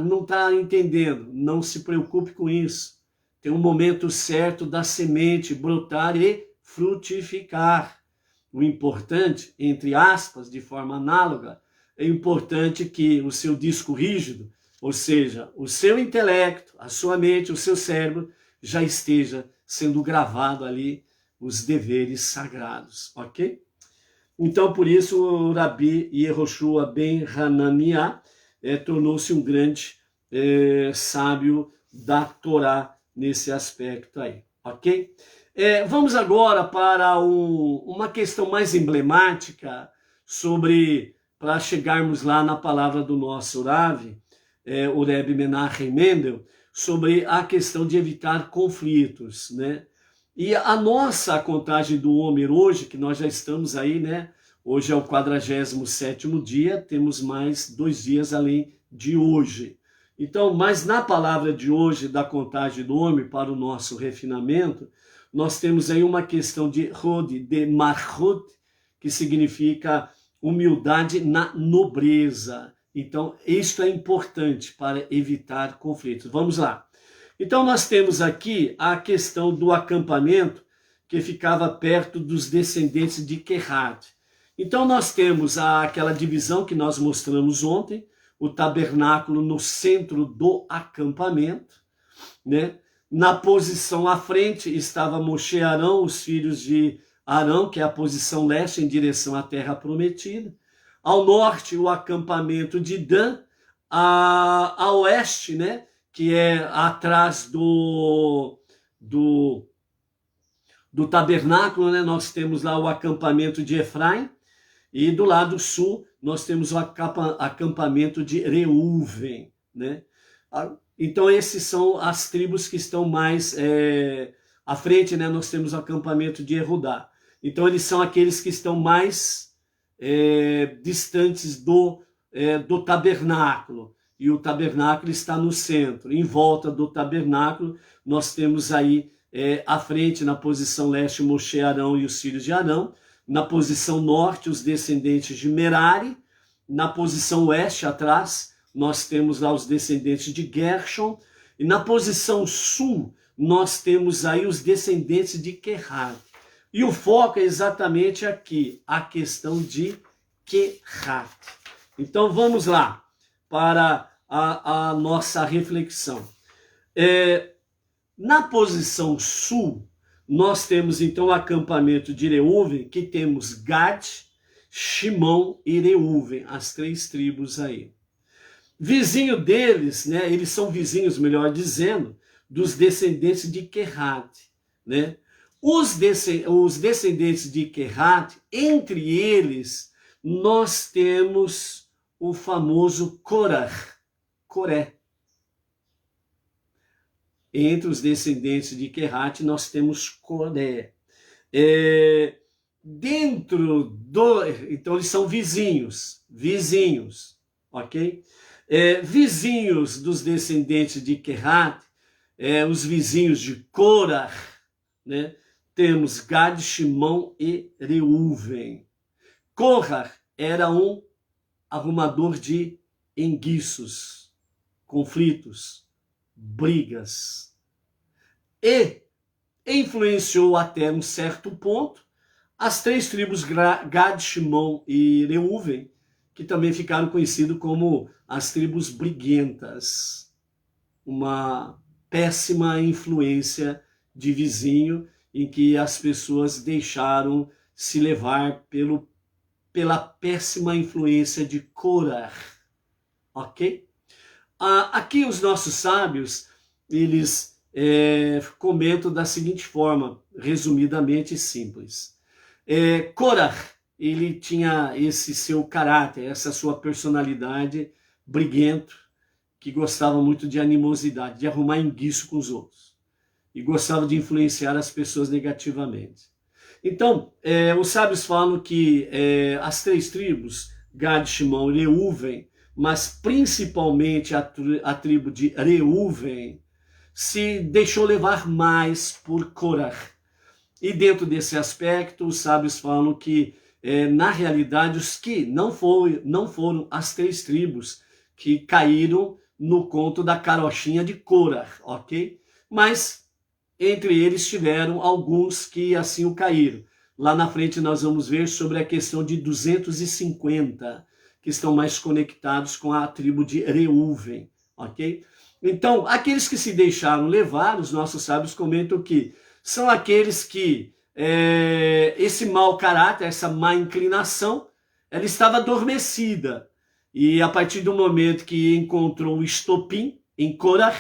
Não está entendendo? Não se preocupe com isso. Tem um momento certo da semente brotar e frutificar. O importante, entre aspas, de forma análoga, é importante que o seu disco rígido, ou seja, o seu intelecto, a sua mente, o seu cérebro, já esteja sendo gravado ali os deveres sagrados, ok? Então, por isso, o Rabi Yehoshua ben Hananiah tornou-se um grande sábio da Torá nesse aspecto aí, ok? Vamos agora para uma questão mais emblemática para chegarmos lá na palavra do nosso Rav, o Rebbe Menachem Mendel, sobre a questão de evitar conflitos, né? E a nossa contagem do Homer hoje, que nós já estamos aí, né? Hoje é o 47º dia, temos mais 2 dias além de hoje. Então, mas na palavra de hoje, da contagem do Homer, para o nosso refinamento, nós temos aí uma questão de Hod, de Marhut, que significa humildade na nobreza. Então, isto é importante para evitar conflitos. Vamos lá. Então nós temos aqui a questão do acampamento que ficava perto dos descendentes de Querate. Então nós temos aquela divisão que nós mostramos ontem, o tabernáculo no centro do acampamento, né? Na posição à frente estava Moshe e Arão, os filhos de Arão, que é a posição leste em direção à terra prometida. Ao norte, o acampamento de Dan, a oeste, né, que é atrás do tabernáculo, né, nós temos lá o acampamento de Efraim, e do lado sul nós temos o acampamento de Reuven, né? Então esses são as tribos que estão mais à frente, né? Nós temos o acampamento de Erudá. Então eles são aqueles que estão mais distantes do tabernáculo. E o tabernáculo está no centro. Em volta do tabernáculo nós temos aí à frente, na posição leste, Moshe, Arão e os filhos de Arão. Na posição norte, os descendentes de Merari. Na posição oeste, atrás, nós temos lá os descendentes de Gershon. E na posição sul, nós temos aí os descendentes de Querate. E o foco é exatamente aqui, a questão de Querate. Então vamos lá para a nossa reflexão. Na posição sul, nós temos então o acampamento de Reuven, que temos Gad, Shimon e Reuven, as três tribos aí. Vizinho deles, né, eles são vizinhos, melhor dizendo, dos descendentes de Querate, né? Os descendentes de Querate, entre eles, nós temos o famoso Coré. Entre os descendentes de Querate, nós temos Coré. Então, eles são vizinhos, ok? Vizinhos dos descendentes de Querate, os vizinhos de Corah, né? Temos Gad, Shimon e Reuven. Corah era um arrumador de enguiços, conflitos, brigas. E influenciou até um certo ponto as três tribos Gad, Shimon e Reuven, que também ficaram conhecidos como as tribos briguentas. Uma péssima influência de vizinho em que as pessoas deixaram se levar pela péssima influência de Corah. Ok? Aqui os nossos sábios, eles comentam da seguinte forma, resumidamente simples. Corah, ele tinha esse seu caráter, essa sua personalidade briguento, que gostava muito de animosidade, de arrumar enguiço com os outros. E gostava de influenciar as pessoas negativamente. Então, os sábios falam que as três tribos, Gad, Shimon e Reuven, mas principalmente a tribo de Reuven, se deixou levar mais por Corah. E dentro desse aspecto, os sábios falam que, na realidade, os que não foram as três tribos que caíram no conto da carochinha de Corah, ok? Mas entre eles tiveram alguns que assim o caíram. Lá na frente nós vamos ver sobre a questão de 250, que estão mais conectados com a tribo de Reuven, ok? Então, aqueles que se deixaram levar, os nossos sábios comentam que são aqueles que esse mau caráter, essa má inclinação, ela estava adormecida. E a partir do momento que encontrou o estopim em Corah,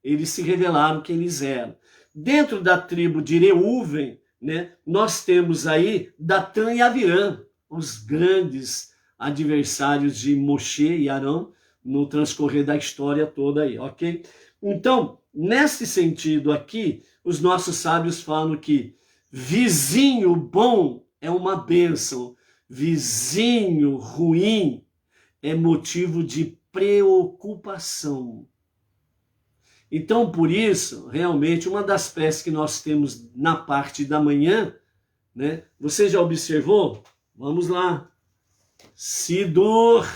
eles se revelaram quem eles eram. Dentro da tribo de Reuven, né, nós temos aí Datã e Avirã, os grandes adversários de Moshe e Arão no transcorrer da história toda aí, ok? Então, nesse sentido aqui, os nossos sábios falam que vizinho bom é uma bênção, vizinho ruim é motivo de preocupação. Então, por isso, realmente, uma das peças que nós temos na parte da manhã, né? Você já observou? Vamos lá. Sidur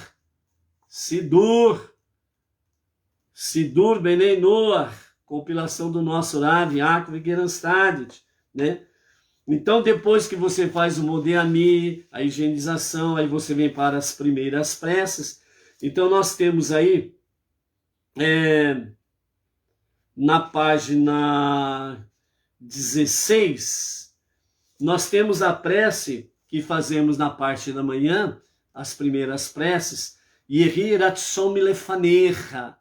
Benei Noach. compilação do nosso Rav Yaakov Geranstadit, né? Então, depois que você faz o Modéani, a higienização, aí você vem para as primeiras preces. Então, nós temos aí, na página 16, nós temos a prece que fazemos na parte da manhã, as primeiras preces, Yehi Ratson Milefanecha,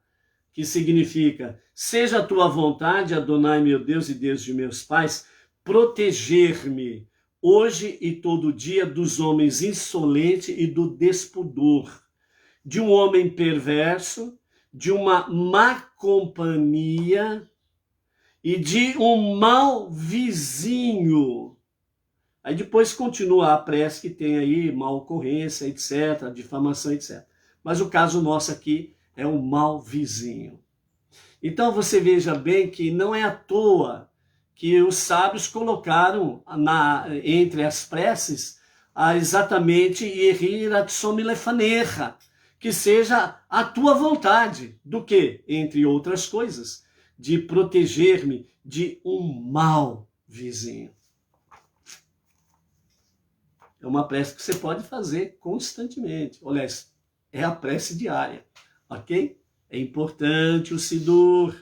que significa, seja a tua vontade, Adonai, meu Deus e Deus de meus pais, proteger-me hoje e todo dia dos homens insolentes e do despudor, de um homem perverso, de uma má companhia e de um mau vizinho. Aí depois continua a prece que tem aí, mal ocorrência, etc., difamação, etc. Mas o caso nosso aqui é o mau vizinho. Então você veja bem que não é à toa que os sábios colocaram entre as preces exatamente Yehi Ratson Milefanecha, que seja a tua vontade, do que, entre outras coisas, de proteger-me de um mau vizinho. É uma prece que você pode fazer constantemente. Olha, é a prece diária, ok? É importante o Sidur.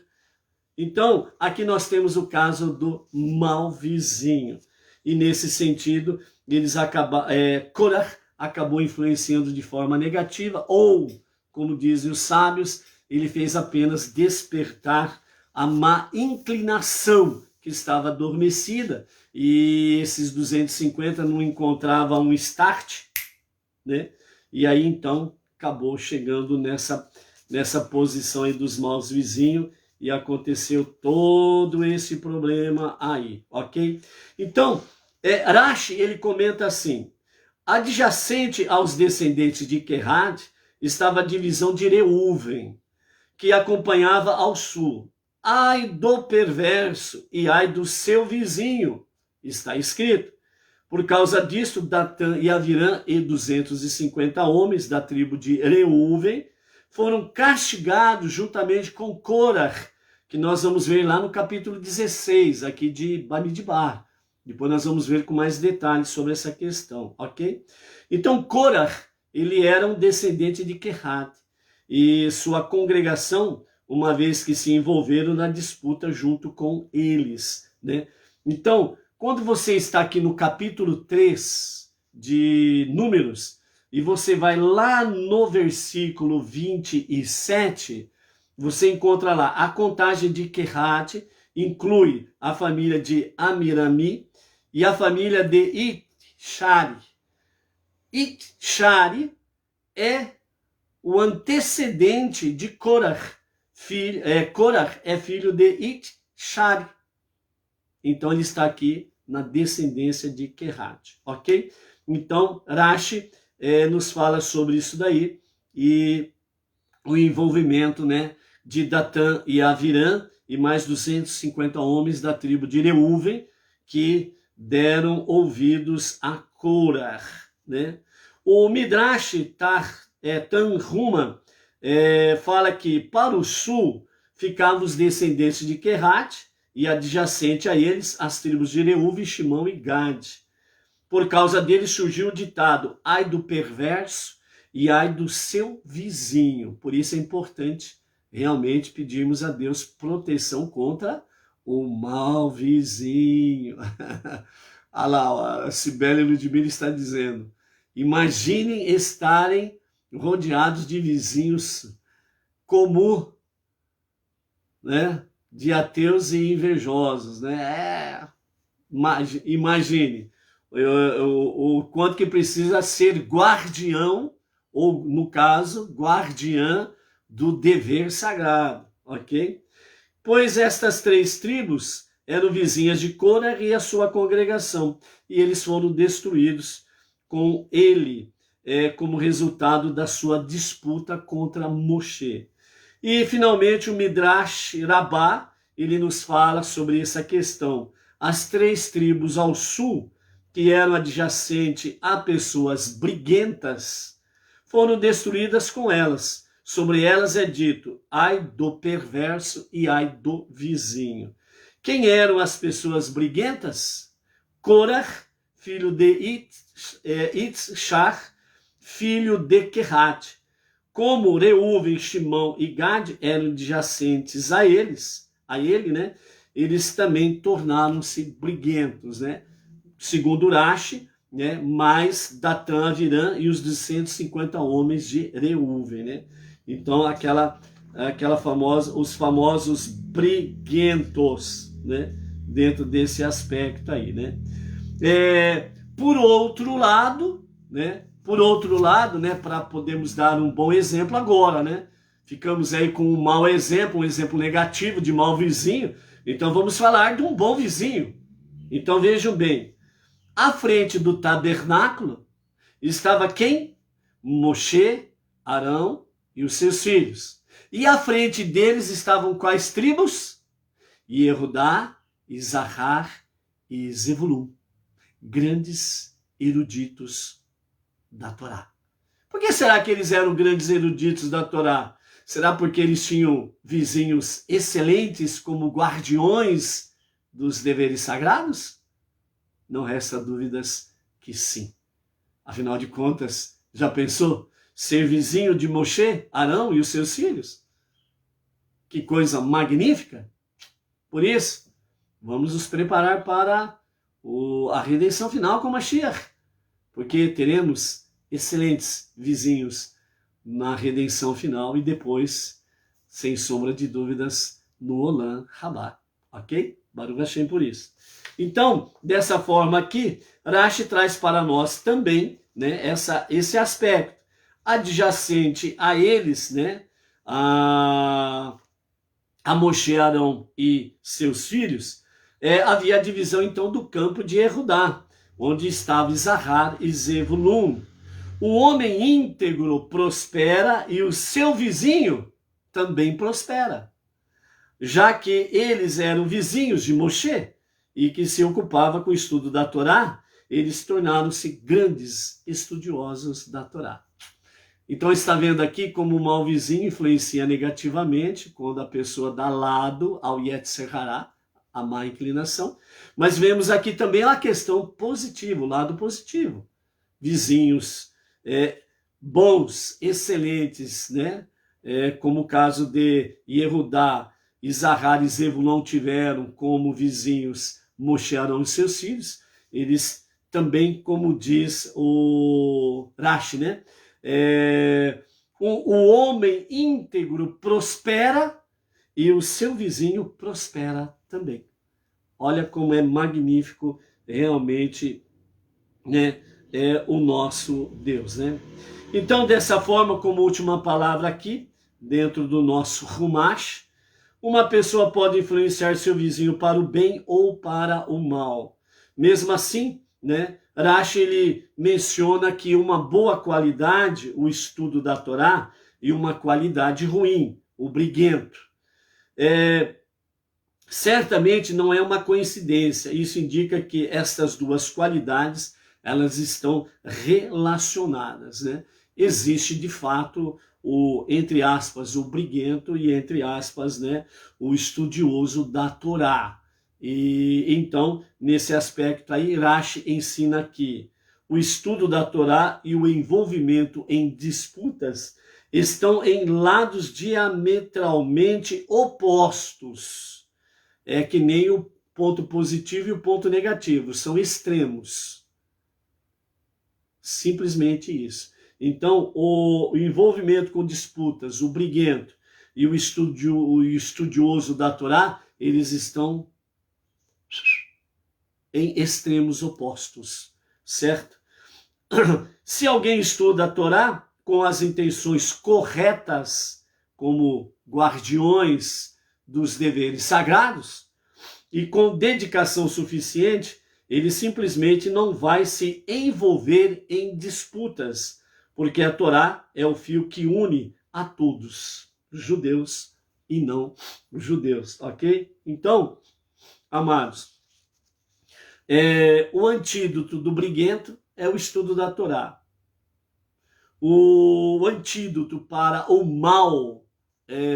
Então, aqui nós temos o caso do mau vizinho. E nesse sentido, Korah acabou influenciando de forma negativa, ou, como dizem os sábios, ele fez apenas despertar a má inclinação que estava adormecida, e esses 250 não encontravam um start, né? E aí então acabou chegando nessa posição aí dos maus vizinhos, e aconteceu todo esse problema aí, ok? Então, Rashi, ele comenta assim, adjacente aos descendentes de Kehat, estava a divisão de Reuven, que acompanhava ao sul. Ai do perverso e ai do seu vizinho, está escrito. Por causa disso, Datã e Avirã e 250 homens da tribo de Reuven foram castigados juntamente com Korah, que nós vamos ver lá no capítulo 16, aqui de Bamidbar. Depois nós vamos ver com mais detalhes sobre essa questão, ok? Então, Korah, ele era um descendente de Kehat, e sua congregação, uma vez que se envolveram na disputa junto com eles, né? Então, quando você está aqui no capítulo 3 de Números, e você vai lá no versículo 27, você encontra lá a contagem de Kehat, inclui a família de Amirami e a família de Itshari. Itshari é o antecedente de Korah. Korah é filho de Itshari. Então ele está aqui na descendência de Kehat, ok? Então Rashi nos fala sobre isso daí e o envolvimento, né, de Datã e Avirã e mais 250 homens da tribo de Reuven que deram ouvidos a Korah, né? O Midrash Tanhuma fala que para o sul ficavam os descendentes de Kehat e adjacente a eles as tribos de Reuven, Shimão e Gad. Por causa deles surgiu o ditado, ai do perverso e ai do seu vizinho. Por isso é importante realmente pedirmos a Deus proteção contra o mau vizinho. Olha lá, a Cibele Ludmila está dizendo, imaginem estarem rodeados de vizinhos como, né, de ateus e invejosos, né? Imagine o quanto que precisa ser guardião, ou no caso, guardiã do dever sagrado, ok? Pois estas três tribos eram vizinhas de Korah e a sua congregação, e eles foram destruídos com ele, como resultado da sua disputa contra Moshe. E, finalmente, o Midrash Rabbah, ele nos fala sobre essa questão. As três tribos ao sul, que eram adjacentes a pessoas briguentas, foram destruídas com elas, Sobre elas é dito, ai do perverso e ai do vizinho. Quem eram as pessoas briguentas? Korah, filho de Itzchar, filho de Kehat. Como Reuven, Shimão e Gad eram adjacentes a ele, né? Eles também tornaram-se briguentos, né? Segundo Urashi, né? Mais Datã, Avirã e os 250 homens de Reuven, né? Então os famosos briguentos, né? Dentro desse aspecto aí, né? Por outro lado, né? Para podermos dar um bom exemplo agora, né? Ficamos aí com um mau exemplo, um exemplo negativo de mau vizinho. Então vamos falar de um bom vizinho. Então vejam bem, à frente do tabernáculo estava quem? Moshe, Arão e os seus filhos. E à frente deles estavam quais tribos? Yehudá, Isahar e Zebulun. Grandes eruditos da Torá. Por que será que eles eram grandes eruditos da Torá? Será porque eles tinham vizinhos excelentes como guardiões dos deveres sagrados? Não resta dúvidas que sim. Afinal de contas, já pensou ser vizinho de Moshe, Arão e os seus filhos? Que coisa magnífica! Por isso, vamos nos preparar para a redenção final com Mashiach, porque teremos excelentes vizinhos na redenção final e depois, sem sombra de dúvidas, no Olam Rabá. Ok? Baruch Hashem por isso. Então, dessa forma aqui, Rashi traz para nós também, né, esse aspecto adjacente a eles, né, a Moshe, Arão e seus filhos, havia a divisão então do campo de Yehudá, onde estava Isahar e Zebulun. O homem íntegro prospera e o seu vizinho também prospera. Já que eles eram vizinhos de Moshe e que se ocupava com o estudo da Torá, eles tornaram-se grandes estudiosos da Torá. Então está vendo aqui como o mau vizinho influencia negativamente quando a pessoa dá lado ao Yetzer Hará, a má inclinação. Mas vemos aqui também a questão positiva, o lado positivo. Vizinhos bons, excelentes, né? Como o caso de Yehudá, Isahar e Zebulon tiveram como vizinhos Moshe, Arão e seus filhos. Eles também, como diz o Rashi, né? O homem íntegro prospera e o seu vizinho prospera também. Olha como é magnífico realmente, né, o nosso Deus, né? Então, dessa forma, como última palavra aqui, dentro do nosso Humash, uma pessoa pode influenciar seu vizinho para o bem ou para o mal. Mesmo assim, né, Rashi ele menciona que uma boa qualidade, o estudo da Torá, e uma qualidade ruim, o briguento. Certamente não é uma coincidência. Isso indica que estas duas qualidades elas estão relacionadas, né? Existe de fato entre aspas, o briguento e entre aspas, né, o estudioso da Torá. E então, nesse aspecto aí, Rashi ensina que o estudo da Torá e o envolvimento em disputas estão em lados diametralmente opostos. É que nem o ponto positivo e o ponto negativo, são extremos. Simplesmente isso. Então, o envolvimento com disputas, o briguento e o estudioso da Torá, eles estão em extremos opostos, certo? Se alguém estuda a Torá com as intenções corretas, como guardiões dos deveres sagrados, e com dedicação suficiente, ele simplesmente não vai se envolver em disputas, porque a Torá é o fio que une a todos, judeus e não judeus, ok? Então, amados, o antídoto do briguento é o estudo da Torá. o antídoto para o mal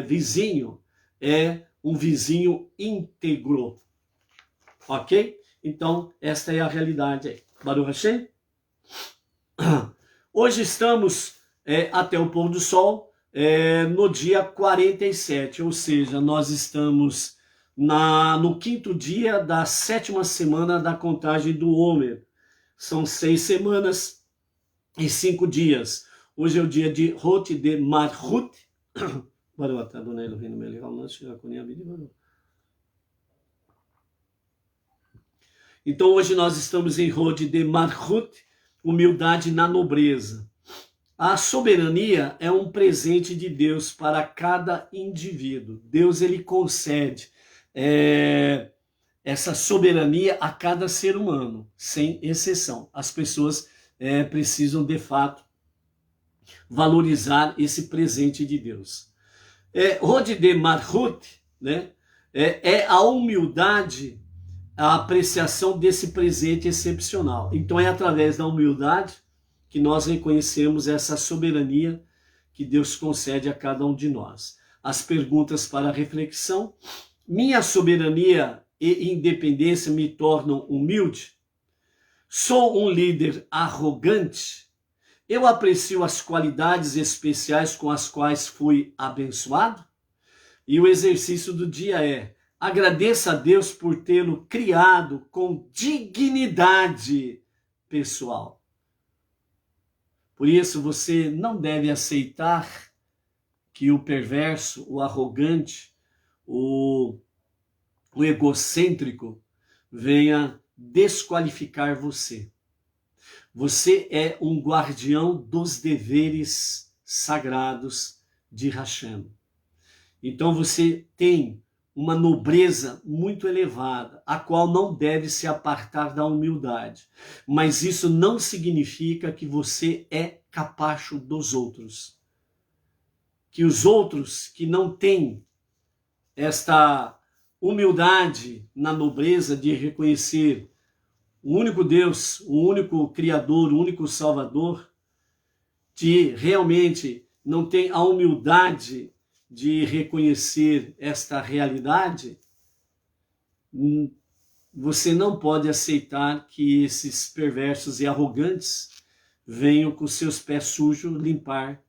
vizinho é um vizinho íntegro. Ok? Então, esta é a realidade aí. Baruch Hashem. Hoje estamos até o pôr do sol no dia 47, ou seja, nós estamos no 5º dia da 7ª semana da contagem do Homer. São 6 semanas e 5 dias. Hoje é o dia de Hot de Marhut. Então hoje nós estamos em Hot de Marhut, humildade na nobreza. A soberania é um presente de Deus para cada indivíduo. Deus ele concede essa soberania a cada ser humano, sem exceção. As pessoas precisam, de fato, valorizar esse presente de Deus. Hod de Marhut, né, é a humildade, a apreciação desse presente excepcional. Então é através da humildade que nós reconhecemos essa soberania que Deus concede a cada um de nós. As perguntas para reflexão: minha soberania e independência me tornam humilde? Sou um líder arrogante? Eu aprecio as qualidades especiais com as quais fui abençoado? E o exercício do dia é: agradeça a Deus por tê-lo criado com dignidade pessoal. Por isso, você não deve aceitar que o perverso, o arrogante, o egocêntrico venha desqualificar você. Você é um guardião dos deveres sagrados de Hashem. Então você tem uma nobreza muito elevada, a qual não deve se apartar da humildade. Mas isso não significa que você é capacho dos outros. Que os outros que não têm esta humildade na nobreza de reconhecer o único Deus, o único Criador, o único Salvador, que realmente não tem a humildade de reconhecer esta realidade, você não pode aceitar que esses perversos e arrogantes venham com seus pés sujos limpar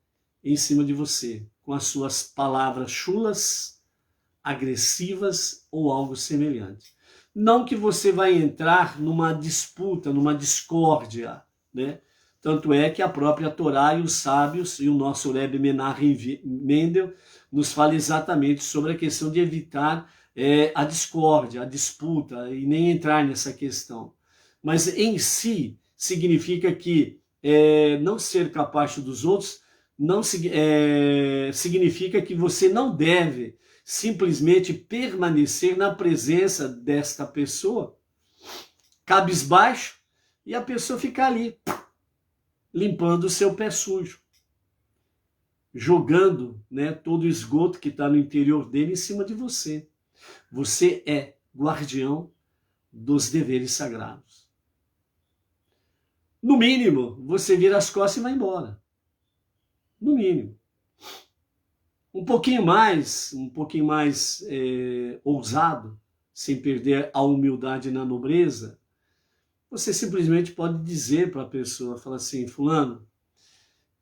em cima de você, com as suas palavras chulas, agressivas ou algo semelhante. Não que você vai entrar numa disputa, numa discórdia, né? Tanto é que a própria Torá e os sábios, e o nosso Rebbe Menachem Mendel, nos fala exatamente sobre a questão de evitar a discórdia, a disputa, e nem entrar nessa questão. Mas em si, significa que não ser capaz dos outros não significa que você não deve simplesmente permanecer na presença desta pessoa, cabisbaixo, e a pessoa ficar ali, limpando o seu pé sujo, jogando, né, todo o esgoto que está no interior dele em cima de você. Você é guardião dos deveres sagrados. No mínimo, você vira as costas e vai embora. No mínimo. Um pouquinho mais ousado, sem perder a humildade na nobreza, você simplesmente pode dizer para a pessoa, falar assim: fulano,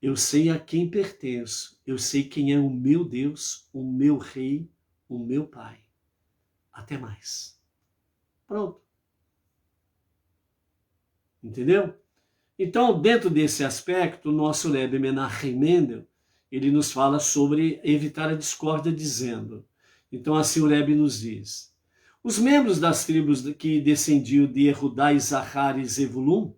eu sei a quem pertenço, eu sei quem é o meu Deus, o meu rei, o meu pai. Até mais. Pronto. Entendeu? Então, dentro desse aspecto, o nosso Rebbe Menachem Mendel, ele nos fala sobre evitar a discórdia, dizendo, então assim o Rebbe nos diz: os membros das tribos que descendiam de Erudá, Isachar e Zevulun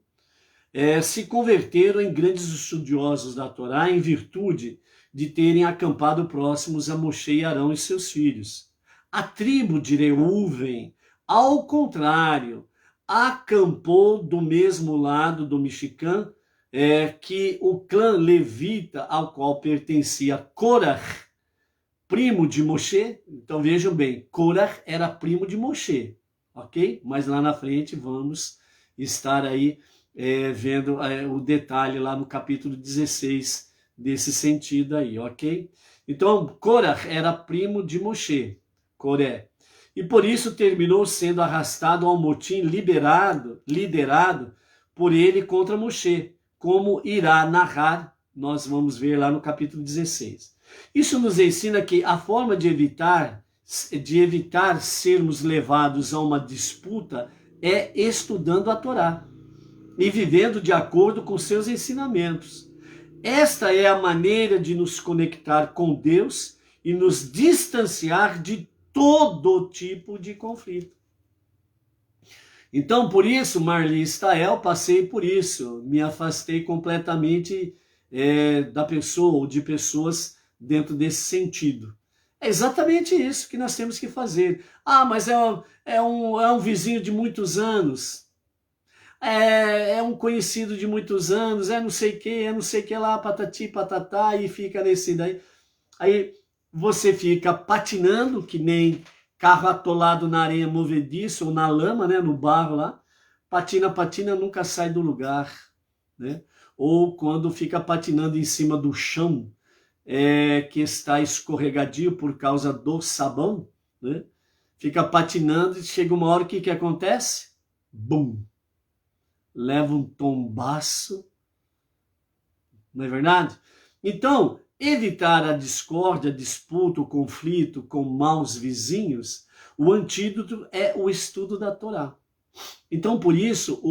se converteram em grandes estudiosos da Torá em virtude de terem acampado próximos a Moshe e Arão e seus filhos. A tribo de Reuven, ao contrário, acampou do mesmo lado do Michigan que o clã levita ao qual pertencia Korah, primo de Moshe. Então vejam bem, Korah era primo de Moshe, ok? Mas lá na frente vamos estar aí vendo o detalhe lá no capítulo 16 desse sentido aí, ok? Então, Korah era primo de Moshe, Coré, e por isso terminou sendo arrastado ao motim liderado por ele contra Moshe, como irá narrar, nós vamos ver lá no capítulo 16. Isso nos ensina que a forma de evitar sermos levados a uma disputa é estudando a Torá e vivendo de acordo com seus ensinamentos. Esta é a maneira de nos conectar com Deus e nos distanciar de todo tipo de conflito. Então, por isso, Marli e Stael, passei por isso, me afastei completamente da pessoa ou de pessoas dentro desse sentido. É exatamente isso que nós temos que fazer. Ah, mas é um vizinho de muitos anos, é um conhecido de muitos anos, é não sei o que lá, patati, patatá, e fica nesse daí. Aí você fica patinando, que nem carro atolado na areia movediça ou na lama, né, no barro lá. Patina, nunca sai do lugar, né? Ou quando fica patinando em cima do chão, que está escorregadio por causa do sabão, né? Fica patinando e chega uma hora, o que acontece? Bum! Leva um tombaço, não é verdade? Então, evitar a discórdia, a disputa, o conflito com maus vizinhos, o antídoto é o estudo da Torá. Então, por isso,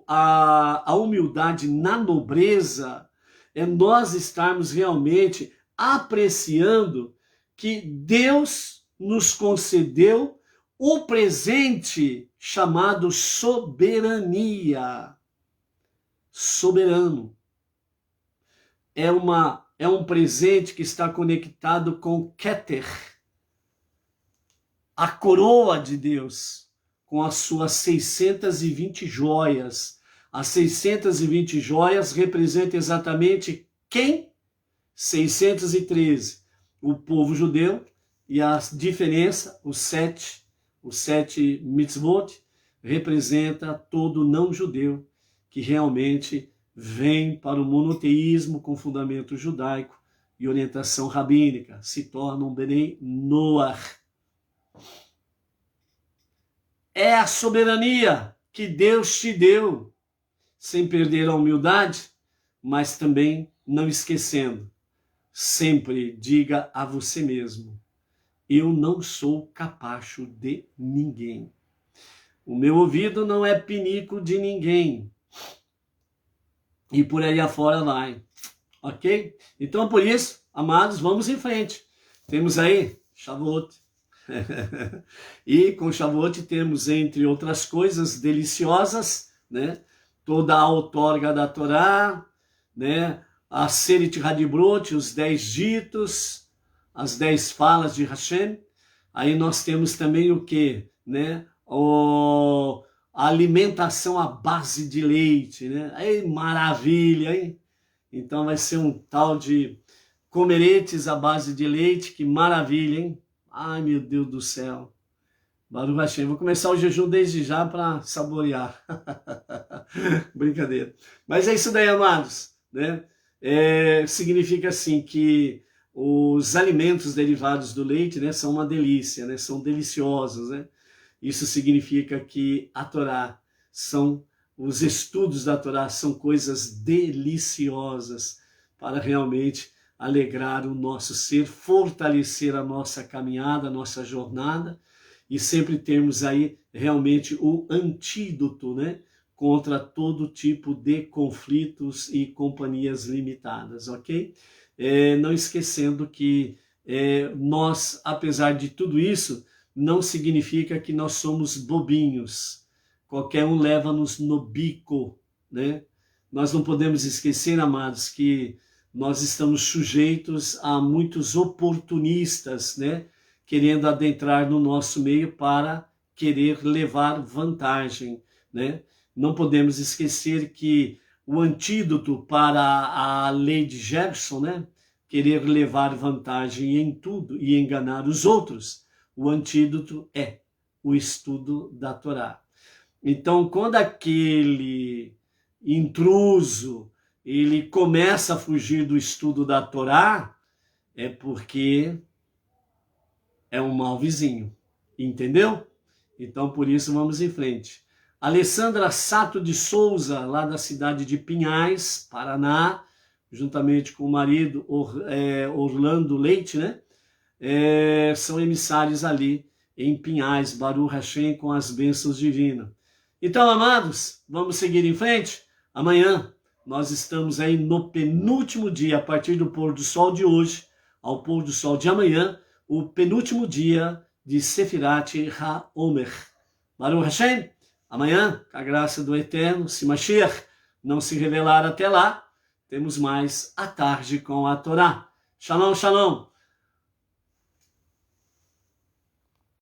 a humildade na nobreza é nós estarmos realmente apreciando que Deus nos concedeu o presente chamado soberania. Soberano. É um presente que está conectado com Keter, a coroa de Deus, com as suas 620 joias. As 620 joias representam exatamente quem? 613, o povo judeu, e a diferença, os sete mitzvot, representa todo não judeu que realmente vem para o monoteísmo com fundamento judaico e orientação rabínica, se torna um Benei Noach. É a soberania que Deus te deu, sem perder a humildade, mas também não esquecendo. Sempre diga a você mesmo: eu não sou capacho de ninguém. O meu ouvido não é pinico de ninguém. E por aí afora vai. Ok? Então, por isso, amados, vamos em frente. Temos aí Shavuot. E com Shavuot temos, entre outras coisas deliciosas, né? Toda a outorga da Torá, né? A Serit Hadibrot, os 10 ditos, as 10 falas de Hashem. Aí nós temos também o quê? Né? A alimentação à base de leite, né? Aí, maravilha, hein? Então vai ser um tal de comeretes à base de leite, que maravilha, hein? Ai, meu Deus do céu. Baruch Hashem. Vou começar o jejum desde já para saborear. Brincadeira. Mas é isso daí, amados, né? Significa assim que os alimentos derivados do leite, né, são uma delícia, né? São deliciosos, né? Isso significa que a Torá os estudos da Torá são coisas deliciosas para realmente alegrar o nosso ser, fortalecer a nossa caminhada, a nossa jornada, e sempre termos aí realmente o antídoto, né, contra todo tipo de conflitos e companhias limitadas, ok? Não esquecendo que nós, apesar de tudo isso, não significa que nós somos bobinhos. Qualquer um leva-nos no bico, né? Nós não podemos esquecer, amados, que nós estamos sujeitos a muitos oportunistas, né? Querendo adentrar no nosso meio para querer levar vantagem, né? Não podemos esquecer que o antídoto para a lei de Gerson, né? Querer levar vantagem em tudo e enganar os outros, o antídoto é o estudo da Torá. Então, quando aquele intruso, ele começa a fugir do estudo da Torá, é porque é um mau vizinho, entendeu? Então, por isso, vamos em frente. Alessandra Sato de Souza, lá da cidade de Pinhais, Paraná, juntamente com o marido Orlando Leite, né? São emissários ali em Pinhais, Baruch Hashem, com as bênçãos divinas. Então, amados, vamos seguir em frente? Amanhã nós estamos aí no penúltimo dia, a partir do pôr do sol de hoje ao pôr do sol de amanhã, o penúltimo dia de Sefirat HaOmer. Baruch Hashem, amanhã, com a graça do Eterno, se Mashiach não se revelar até lá, temos mais a tarde com a Torá. Shalom, shalom.